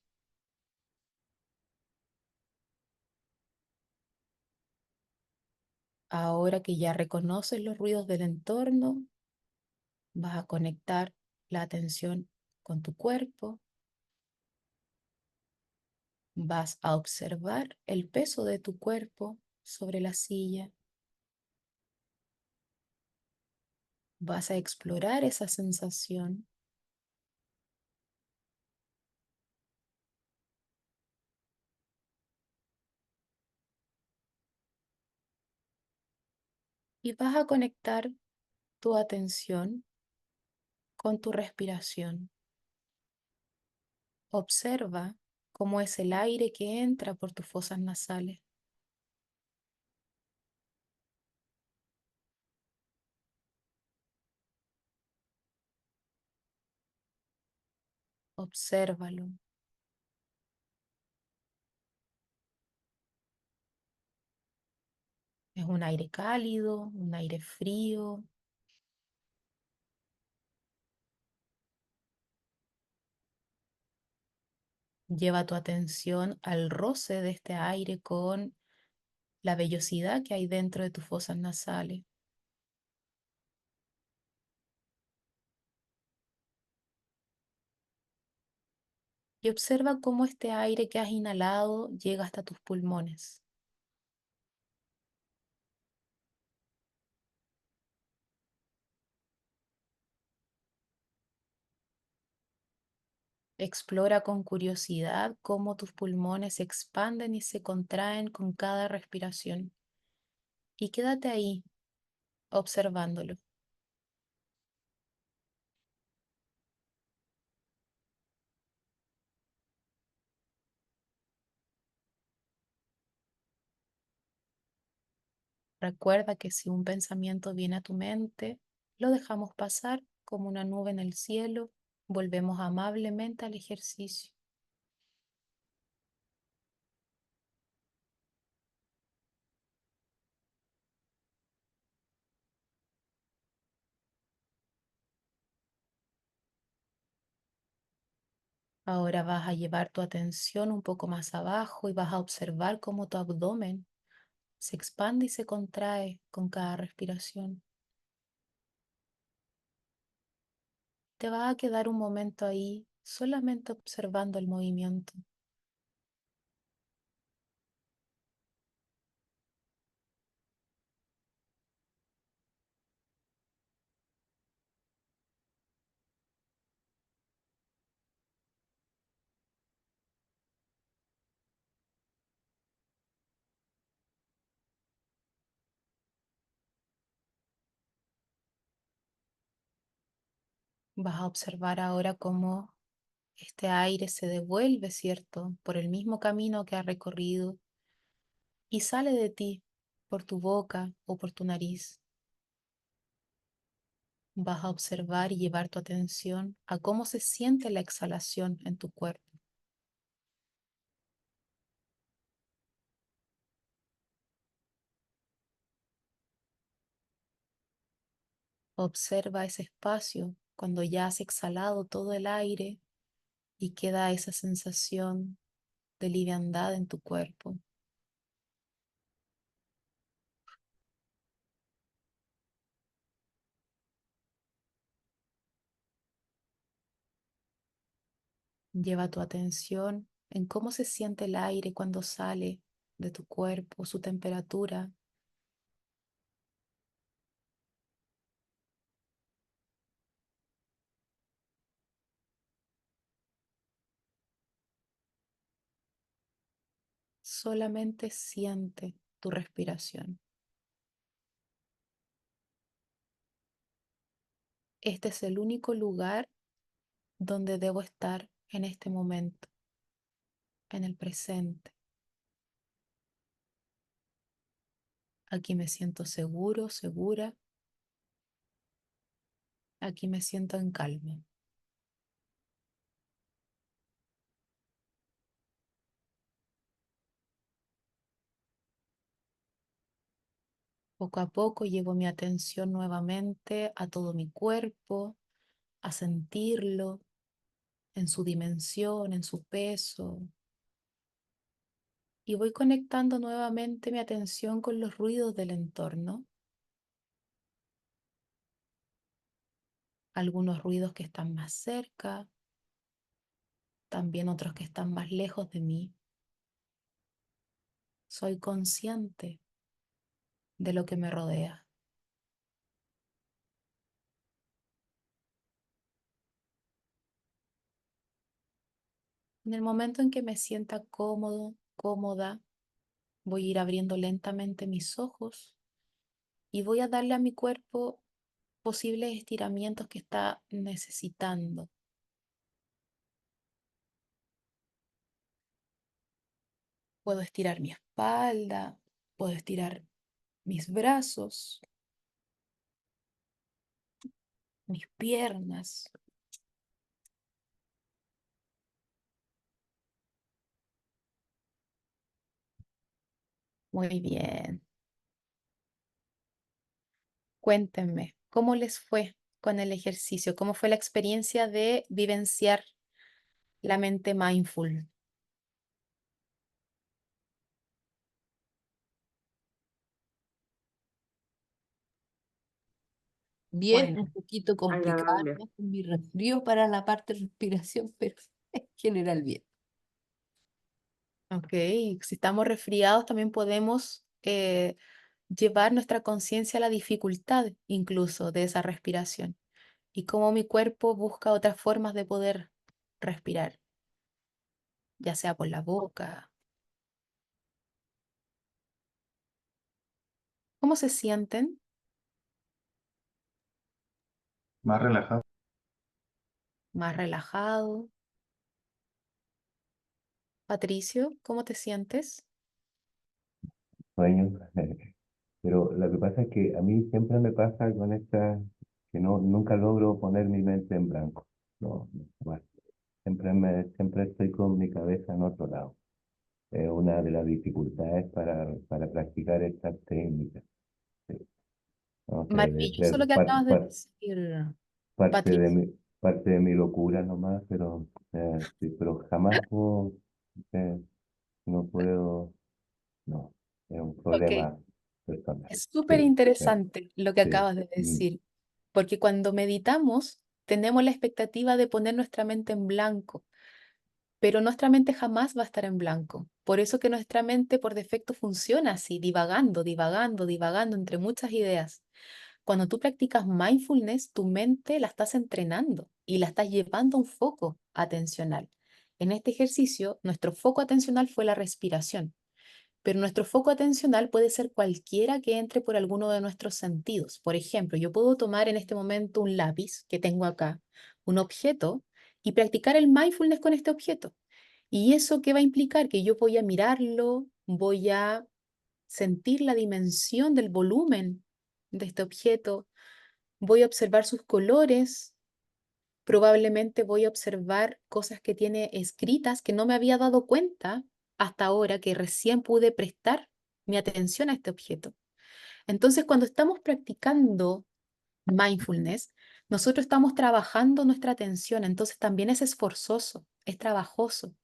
Ahora que ya reconoces los ruidos del entorno, vas a conectar la atención con tu cuerpo, vas a observar el peso de tu cuerpo sobre la silla, vas a explorar esa sensación y vas a conectar tu atención con tu respiración. Observa cómo es el aire que entra por tus fosas nasales. Obsérvalo. Es un aire cálido, un aire frío. Lleva tu atención al roce de este aire con la vellosidad que hay dentro de tus fosas nasales. Y observa cómo este aire que has inhalado llega hasta tus pulmones. Explora con curiosidad cómo tus pulmones se expanden y se contraen con cada respiración. Y quédate ahí, observándolo. Recuerda que si un pensamiento viene a tu mente, lo dejamos pasar como una nube en el cielo, volvemos amablemente al ejercicio. Ahora vas a llevar tu atención un poco más abajo y vas a observar cómo tu abdomen se expande y se contrae con cada respiración. Te va a quedar un momento ahí solamente observando el movimiento. Vas a observar ahora cómo este aire se devuelve, ¿cierto? Por el mismo camino que ha recorrido y sale de ti por tu boca o por tu nariz. Vas a observar y llevar tu atención a cómo se siente la exhalación en tu cuerpo. Observa ese espacio cuando ya has exhalado todo el aire y queda esa sensación de liviandad en tu cuerpo. Lleva tu atención en cómo se siente el aire cuando sale de tu cuerpo, su temperatura. Solamente siente tu respiración. Este es el único lugar donde debo estar en este momento, en el presente. Aquí me siento seguro, segura. Aquí me siento en calma. Poco a poco llevo mi atención nuevamente a todo mi cuerpo, a sentirlo en su dimensión, en su peso. Y voy conectando nuevamente mi atención con los ruidos del entorno. Algunos ruidos que están más cerca, también otros que están más lejos de mí. Soy consciente de lo que me rodea. En el momento en que me sienta cómodo, cómoda, voy a ir abriendo lentamente mis ojos y voy a darle a mi cuerpo posibles estiramientos que está necesitando. Puedo estirar mi espalda, puedo estirar mis brazos, mis piernas. Muy bien. Cuéntenme, ¿cómo les fue con el ejercicio? ¿Cómo fue la experiencia de vivenciar la mente mindful? Bien, Bueno, un poquito complicada agradable. ¿no? Con mi resfrío para la parte de respiración, pero en general bien. Ok, si estamos resfriados también podemos llevar nuestra conciencia a la dificultad incluso de esa respiración y cómo mi cuerpo busca otras formas de poder respirar, ya sea por la boca. ¿Cómo se sienten? Más relajado. ¿Más relajado? Patricio, ¿cómo te sientes? Sueño. Pero lo que pasa es que a mí siempre me pasa con esta, que no, nunca logro poner mi mente en blanco. No, no, jamás. Siempre estoy con mi cabeza en otro lado. Es una de las dificultades para practicar estas técnicas. Sí. No sé, debe Maravilloso ser lo que acabas de decir, Patricio. parte de mi locura nomás, pero, sí, pero jamás eh, no puedo, no, es un Ok, problema personal. es súper Sí, interesante lo que sí. acabas de decir, porque cuando meditamos tenemos la expectativa de poner nuestra mente en blanco, pero nuestra mente jamás va a estar en blanco. Por eso que nuestra mente por defecto funciona así, divagando, divagando, divagando entre muchas ideas. Cuando tú practicas mindfulness, tu mente la estás entrenando y la estás llevando a un foco atencional. En este ejercicio, nuestro foco atencional fue la respiración, pero nuestro foco atencional puede ser cualquiera que entre por alguno de nuestros sentidos. Por ejemplo, yo puedo tomar en este momento un lápiz que tengo acá, un objeto, y practicar el mindfulness con este objeto. ¿Y eso qué va a implicar? Que yo voy a mirarlo, voy a sentir la dimensión del volumen de este objeto, voy a observar sus colores, probablemente voy a observar cosas que tiene escritas que no me había dado cuenta hasta ahora, que recién pude prestar mi atención a este objeto. Entonces, cuando estamos practicando mindfulness, nosotros estamos trabajando nuestra atención, entonces también es esforzoso, es trabajoso,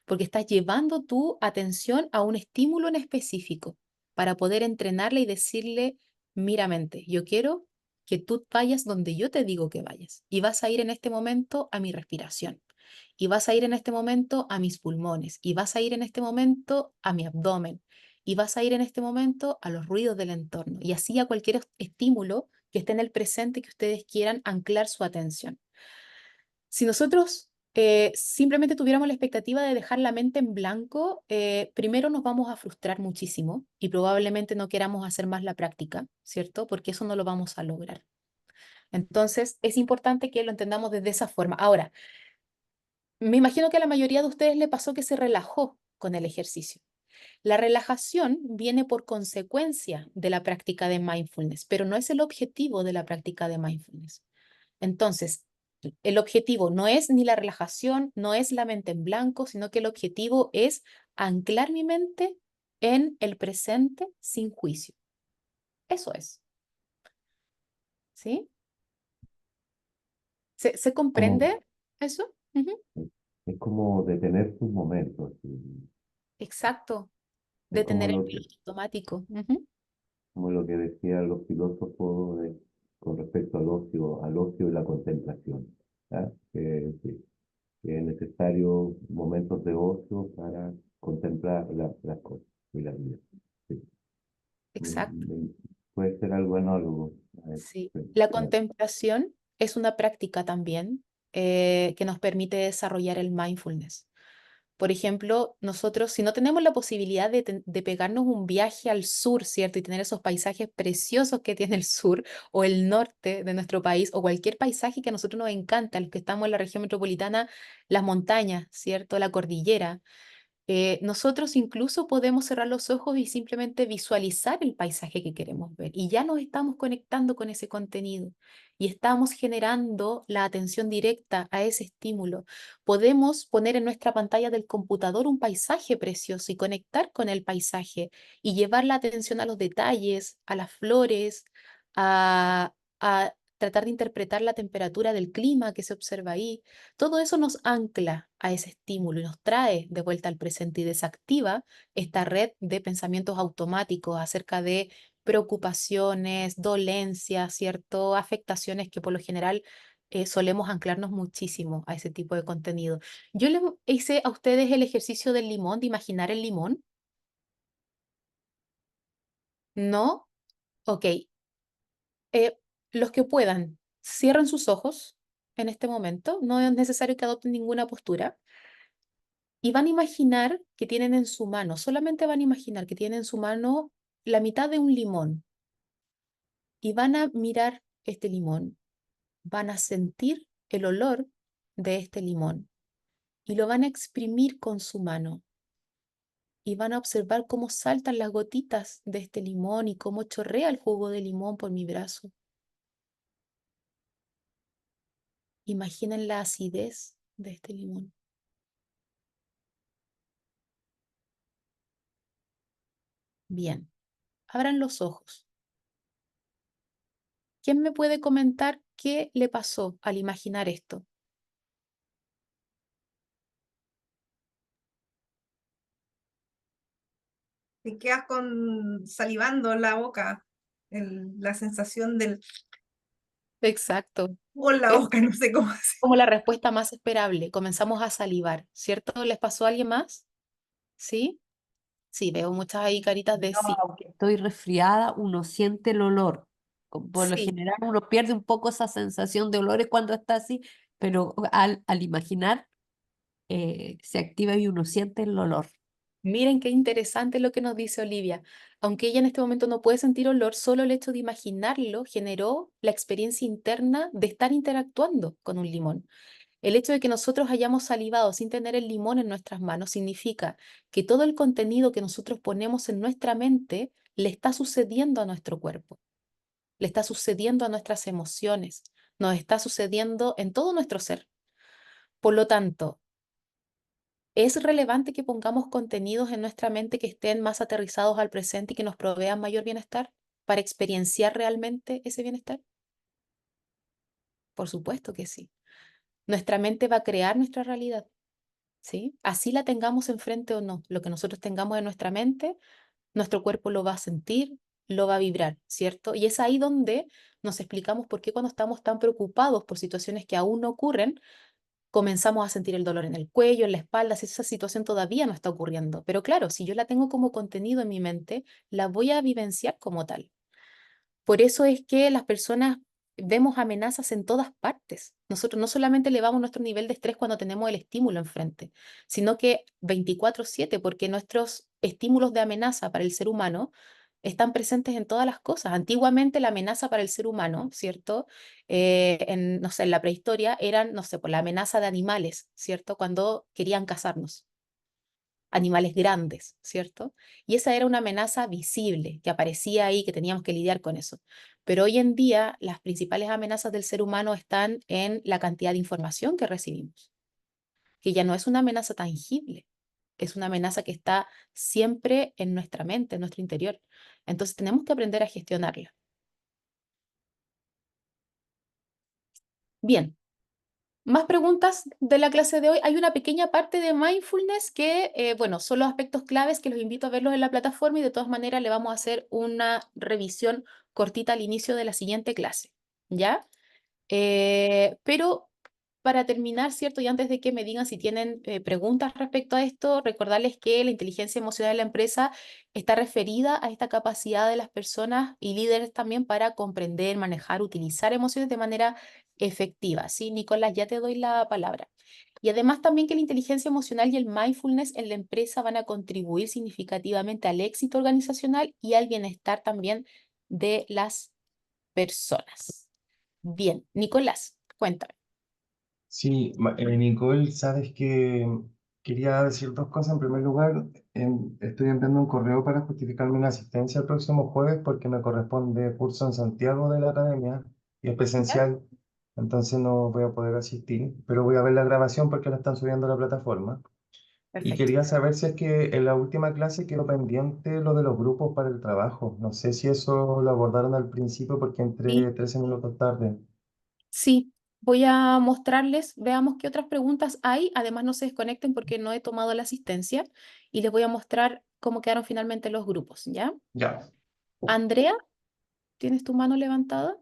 porque estás llevando tu atención a un estímulo en específico para poder entrenarla y decirle, mira mente, yo quiero que tú vayas donde yo te digo que vayas y vas a ir en este momento a mi respiración. Y vas a ir en este momento a mis pulmones. Y vas a ir en este momento a mi abdomen. Y vas a ir en este momento a los ruidos del entorno. Y así a cualquier estímulo que esté en el presente que ustedes quieran anclar su atención. Si nosotros simplemente tuviéramos la expectativa de dejar la mente en blanco, primero nos vamos a frustrar muchísimo y probablemente no queramos hacer más la práctica, ¿cierto? Porque eso no lo vamos a lograr. Entonces, es importante que lo entendamos desde esa forma. Ahora, me imagino que a la mayoría de ustedes le pasó que se relajó con el ejercicio. La relajación viene por consecuencia de la práctica de mindfulness, pero no es el objetivo de la práctica de mindfulness. Entonces, el objetivo no es ni la relajación, no es la mente en blanco, sino que el objetivo es anclar mi mente en el presente sin juicio. Eso es, ¿sí? ¿Se Como, comprende eso? Ujú. es como detener sus momentos. Exacto, Es detener el piloto automático. Ujú. como lo que decían los filósofos con respecto al ocio y la contemplación. ¿Ya? Sí, que es necesario momentos de ocio para contemplar las cosas y la vida. Sí. Exacto, Puede ser algo análogo a eso. sí. Sí, La claro. contemplación es una práctica también que nos permite desarrollar el mindfulness. Por ejemplo, nosotros, si no tenemos la posibilidad de pegarnos un viaje al sur, ¿cierto? Y tener esos paisajes preciosos que tiene el sur o el norte de nuestro país o cualquier paisaje que a nosotros nos encanta, los que estamos en la región metropolitana, las montañas, ¿cierto? La cordillera. Nosotros incluso podemos cerrar los ojos y simplemente visualizar el paisaje que queremos ver y ya nos estamos conectando con ese contenido y estamos generando la atención directa a ese estímulo. Podemos poner en nuestra pantalla del computador un paisaje precioso y conectar con el paisaje y llevar la atención a los detalles, a las flores, a tratar de interpretar la temperatura del clima que se observa ahí. Todo eso nos ancla a ese estímulo y nos trae de vuelta al presente y desactiva esta red de pensamientos automáticos acerca de preocupaciones, dolencias, ¿cierto? Afectaciones que por lo general solemos anclarnos muchísimo a ese tipo de contenido. Yo les hice a ustedes el ejercicio del limón, de imaginar el limón. ¿No? Ok. Eh, los que puedan, cierren sus ojos en este momento. No es necesario que adopten ninguna postura. Y van a imaginar que tienen en su mano, solamente van a imaginar que tienen en su mano la mitad de un limón y van a mirar este limón, van a sentir el olor de este limón y lo van a exprimir con su mano y van a observar cómo saltan las gotitas de este limón y cómo chorrea el jugo de limón por mi brazo. Imaginen la acidez de este limón. Bien, abran los ojos. ¿Quién me puede comentar qué le pasó al imaginar esto? Te quedas con salivando en la boca, la sensación del Exacto. jugo en la Es boca, no sé cómo decir. como la respuesta más esperable. Comenzamos a salivar, ¿cierto? ¿Les pasó a alguien más? ¿Sí? Sí, veo muchas ahí caritas de Yo, sí. aunque estoy resfriada, uno siente el olor. Por lo Sí. general uno pierde un poco esa sensación de olores cuando está así, pero al imaginar se activa y uno siente el olor. Miren qué interesante lo que nos dice Olivia. Aunque ella en este momento no puede sentir olor, solo el hecho de imaginarlo generó la experiencia interna de estar interactuando con un limón. El hecho de que nosotros hayamos salivado sin tener el limón en nuestras manos significa que todo el contenido que nosotros ponemos en nuestra mente le está sucediendo a nuestro cuerpo, le está sucediendo a nuestras emociones, nos está sucediendo en todo nuestro ser. Por lo tanto, es relevante que pongamos contenidos en nuestra mente que estén más aterrizados al presente y que nos provean mayor bienestar para experienciar realmente ese bienestar. Por supuesto que sí. Nuestra mente va a crear nuestra realidad. ¿Sí? Así la tengamos enfrente o no, lo que nosotros tengamos en nuestra mente, nuestro cuerpo lo va a sentir, lo va a vibrar, ¿cierto? Y es ahí donde nos explicamos por qué cuando estamos tan preocupados por situaciones que aún no ocurren, comenzamos a sentir el dolor en el cuello, en la espalda, si esa situación todavía no está ocurriendo. Pero claro, si yo la tengo como contenido en mi mente, la voy a vivenciar como tal. Por eso es que las personas vemos amenazas en todas partes. Nosotros no solamente elevamos nuestro nivel de estrés cuando tenemos el estímulo enfrente, sino que 24/7, porque nuestros estímulos de amenaza para el ser humano están presentes en todas las cosas. Antiguamente la amenaza para el ser humano, ¿cierto? No sé, en la prehistoria eran, no sé, por la amenaza de animales, ¿cierto? Cuando querían cazarnos animales grandes, ¿cierto? Y esa era una amenaza visible que aparecía ahí, que teníamos que lidiar con eso. Pero hoy en día las principales amenazas del ser humano están en la cantidad de información que recibimos, que ya no es una amenaza tangible, es una amenaza que está siempre en nuestra mente, en nuestro interior. Entonces tenemos que aprender a gestionarla. Bien. Más preguntas de la clase de hoy. Hay una pequeña parte de mindfulness que, bueno, son los aspectos claves que los invito a verlos en la plataforma y de todas maneras le vamos a hacer una revisión cortita al inicio de la siguiente clase, ¿ya? Pero para terminar, ¿cierto? Y antes de que me digan si tienen preguntas respecto a esto, recordarles que la inteligencia emocional de la empresa está referida a esta capacidad de las personas y líderes también para comprender, manejar, utilizar emociones de manera efectiva, ¿sí? Nicolás, ya te doy la palabra. Y además también que la inteligencia emocional y el mindfulness en la empresa van a contribuir significativamente al éxito organizacional y al bienestar también de las personas. Bien, Nicolás, cuéntame. Sí, Nicole, sabes que quería decir dos cosas. En primer lugar, estoy enviando un correo para justificarme una asistencia el próximo jueves porque me corresponde curso en Santiago de la academia y es ¿Ya? presencial, entonces no voy a poder asistir, pero voy a ver la grabación porque la están subiendo a la plataforma. Y Perfecto. quería saber si es que en la última clase quedó pendiente lo de los grupos para el trabajo. No sé si eso lo abordaron al principio porque entré Sí, 13 minutos tarde. sí. Voy a mostrarles, veamos qué otras preguntas hay. Además, no se desconecten porque no he tomado la asistencia y les voy a mostrar cómo quedaron finalmente los grupos, ¿ya? Ya. Andrea, ¿tienes tu mano levantada?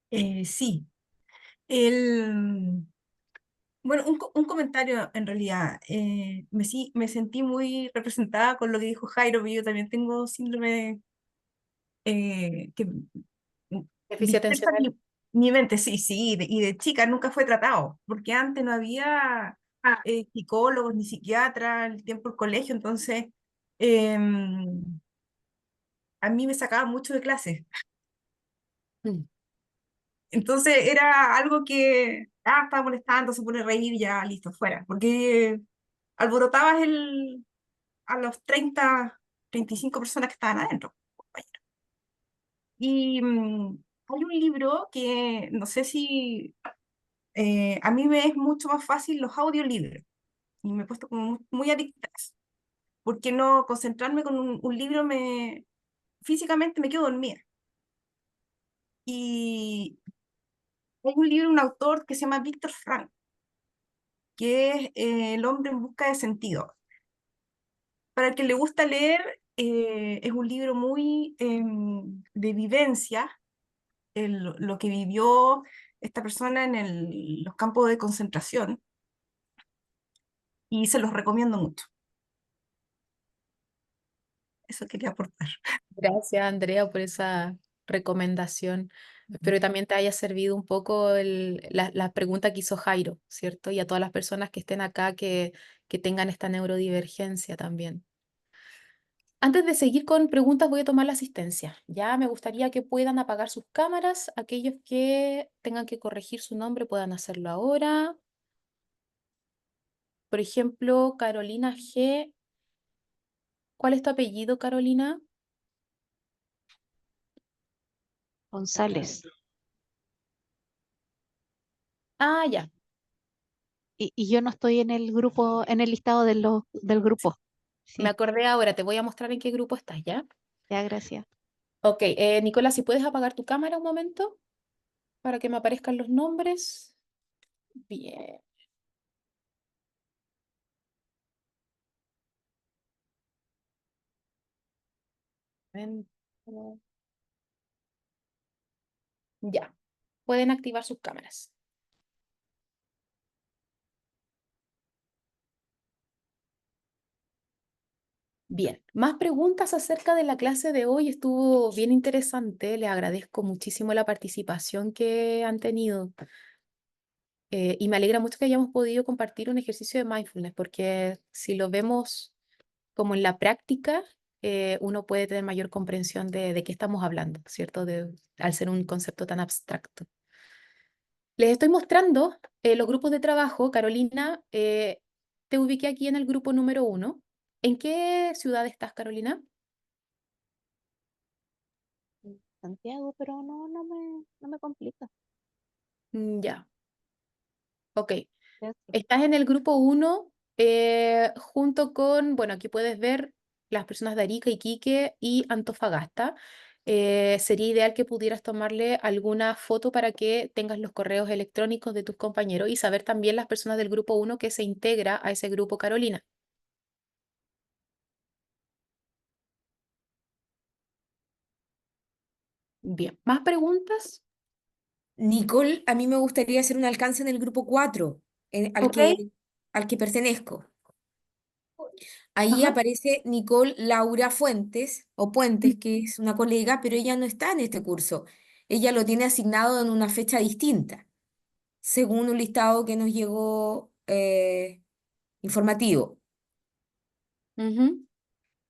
Sí, bueno, un comentario en realidad. Me sentí muy representada con lo que dijo Jairo, porque yo también tengo síndrome que Déficit dispersa atencional. mi mente, sí, sí, y de chica nunca fue tratado, porque antes no había psicólogos ni psiquiatras, el tiempo del colegio, entonces em, a mí me sacaban mucho de clase. Mm. Entonces era algo que, estaba molestando, se pone a reír, ya, listo, fuera, porque alborotabas a los 35 personas que estaban adentro. Y hay un libro que no sé si a mí me es mucho más fácil los audiolibros y me he puesto como muy adicta a eso, porque no concentrarme con un libro físicamente me quedo dormida. Y hay un libro, un autor que se llama Víctor Frank, que es El hombre en busca de sentido. Para el que le gusta leer, es un libro muy de vivencia, lo que vivió esta persona en los campos de concentración, y se los recomiendo mucho. Eso quería aportar. Gracias, Andrea, por esa recomendación. Espero que también te haya servido un poco la pregunta que hizo Jairo, ¿cierto? Y a todas las personas que estén acá que tengan esta neurodivergencia también. Antes de seguir con preguntas, voy a tomar la asistencia. Ya me gustaría que puedan apagar sus cámaras. Aquellos que tengan que corregir su nombre puedan hacerlo ahora. Por ejemplo, Carolina G. ¿Cuál es tu apellido, Carolina? González. Ah, ya. Y yo no estoy en el grupo, en el listado del grupo. Me Sí, acordé ahora. Te voy a mostrar en qué grupo estás, ¿ya? ya, gracias. Ok, Nicolás, si puedes apagar tu cámara un momento para que me aparezcan los nombres. Bien. Momento. Ya, pueden activar sus cámaras. Bien, más preguntas acerca de la clase de hoy. Estuvo bien interesante. Les agradezco muchísimo la participación que han tenido. Y me alegra mucho que hayamos podido compartir un ejercicio de mindfulness, porque si lo vemos como en la práctica, uno puede tener mayor comprensión de qué estamos hablando, ¿cierto? Al ser un concepto tan abstracto. Les estoy mostrando los grupos de trabajo. Carolina, te ubiqué aquí en el grupo número 1. ¿En qué ciudad estás, Carolina? Santiago, pero no me complica. Ya, ok. Gracias. Estás en el grupo 1 junto con, bueno, aquí puedes ver las personas de Arica, Iquique y Antofagasta. Sería ideal que pudieras tomarle alguna foto para que tengas los correos electrónicos de tus compañeros y saber también las personas del grupo 1 que se integra a ese grupo, Carolina. Bien, ¿más preguntas? Nicole, a mí me gustaría hacer un alcance en el grupo 4, Ok. al que pertenezco. Ahí Ajá. aparece Nicole Laura Fuentes, o Puentes, que es una colega, pero ella no está en este curso. Ella lo tiene asignado en una fecha distinta, según un listado que nos llegó informativo. Ujú,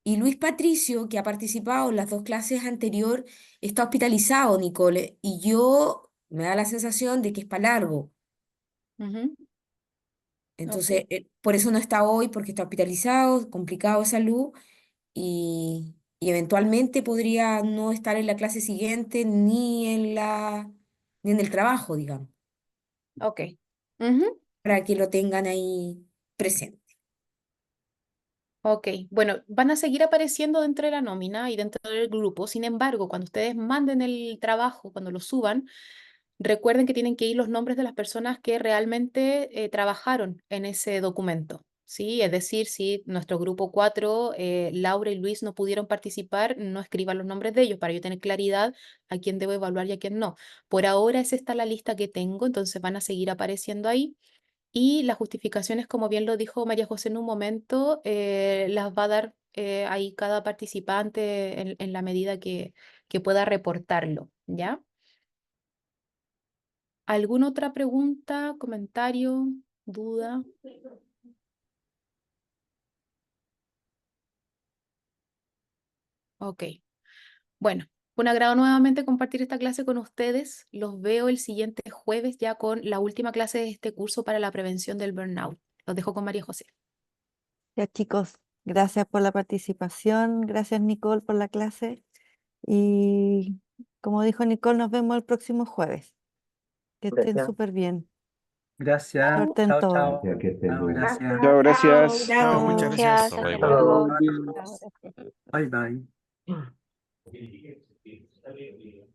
Y Luis Patricio, que ha participado en las dos clases anterior, está hospitalizado, Nicole, y yo me da la sensación de que es para largo. ujú, Entonces, ok. por eso no está hoy, porque está hospitalizado, complicado de salud, y eventualmente podría no estar en la clase siguiente ni en el trabajo, digamos, Ok. Ujú. para que lo tengan ahí presente. Ok, bueno, van a seguir apareciendo dentro de la nómina y dentro del grupo. Sin embargo, cuando ustedes manden el trabajo, cuando lo suban, recuerden que tienen que ir los nombres de las personas que realmente trabajaron en ese documento. ¿Sí? Es decir, si nuestro grupo 4, Laura y Luis no pudieron participar, no escriban los nombres de ellos para yo tener claridad a quién debo evaluar y a quién no. Por ahora es esta la lista que tengo, entonces van a seguir apareciendo ahí. Y las justificaciones, como bien lo dijo María José en un momento, las va a dar ahí cada participante en la medida que pueda reportarlo, ¿ya? ¿Alguna otra pregunta, comentario, duda? Ok, bueno, un agrado nuevamente compartir esta clase con ustedes. Los veo el siguiente jueves ya con la última clase de este curso para la prevención del burnout. Los dejo con María José. Ya chicos, gracias por la participación, gracias Nicole por la clase y como dijo Nicole, nos vemos el próximo jueves. Que estén Gracias. súper bien. Gracias. Suerte en Chao, todo. chao. Gracias, que estén Chao, bien. gracias. Chao, gracias. Chao, muchas Chao. gracias. Gracias, hasta Hasta luego. luego. Adiós. Chao, gracias. Bye, bye.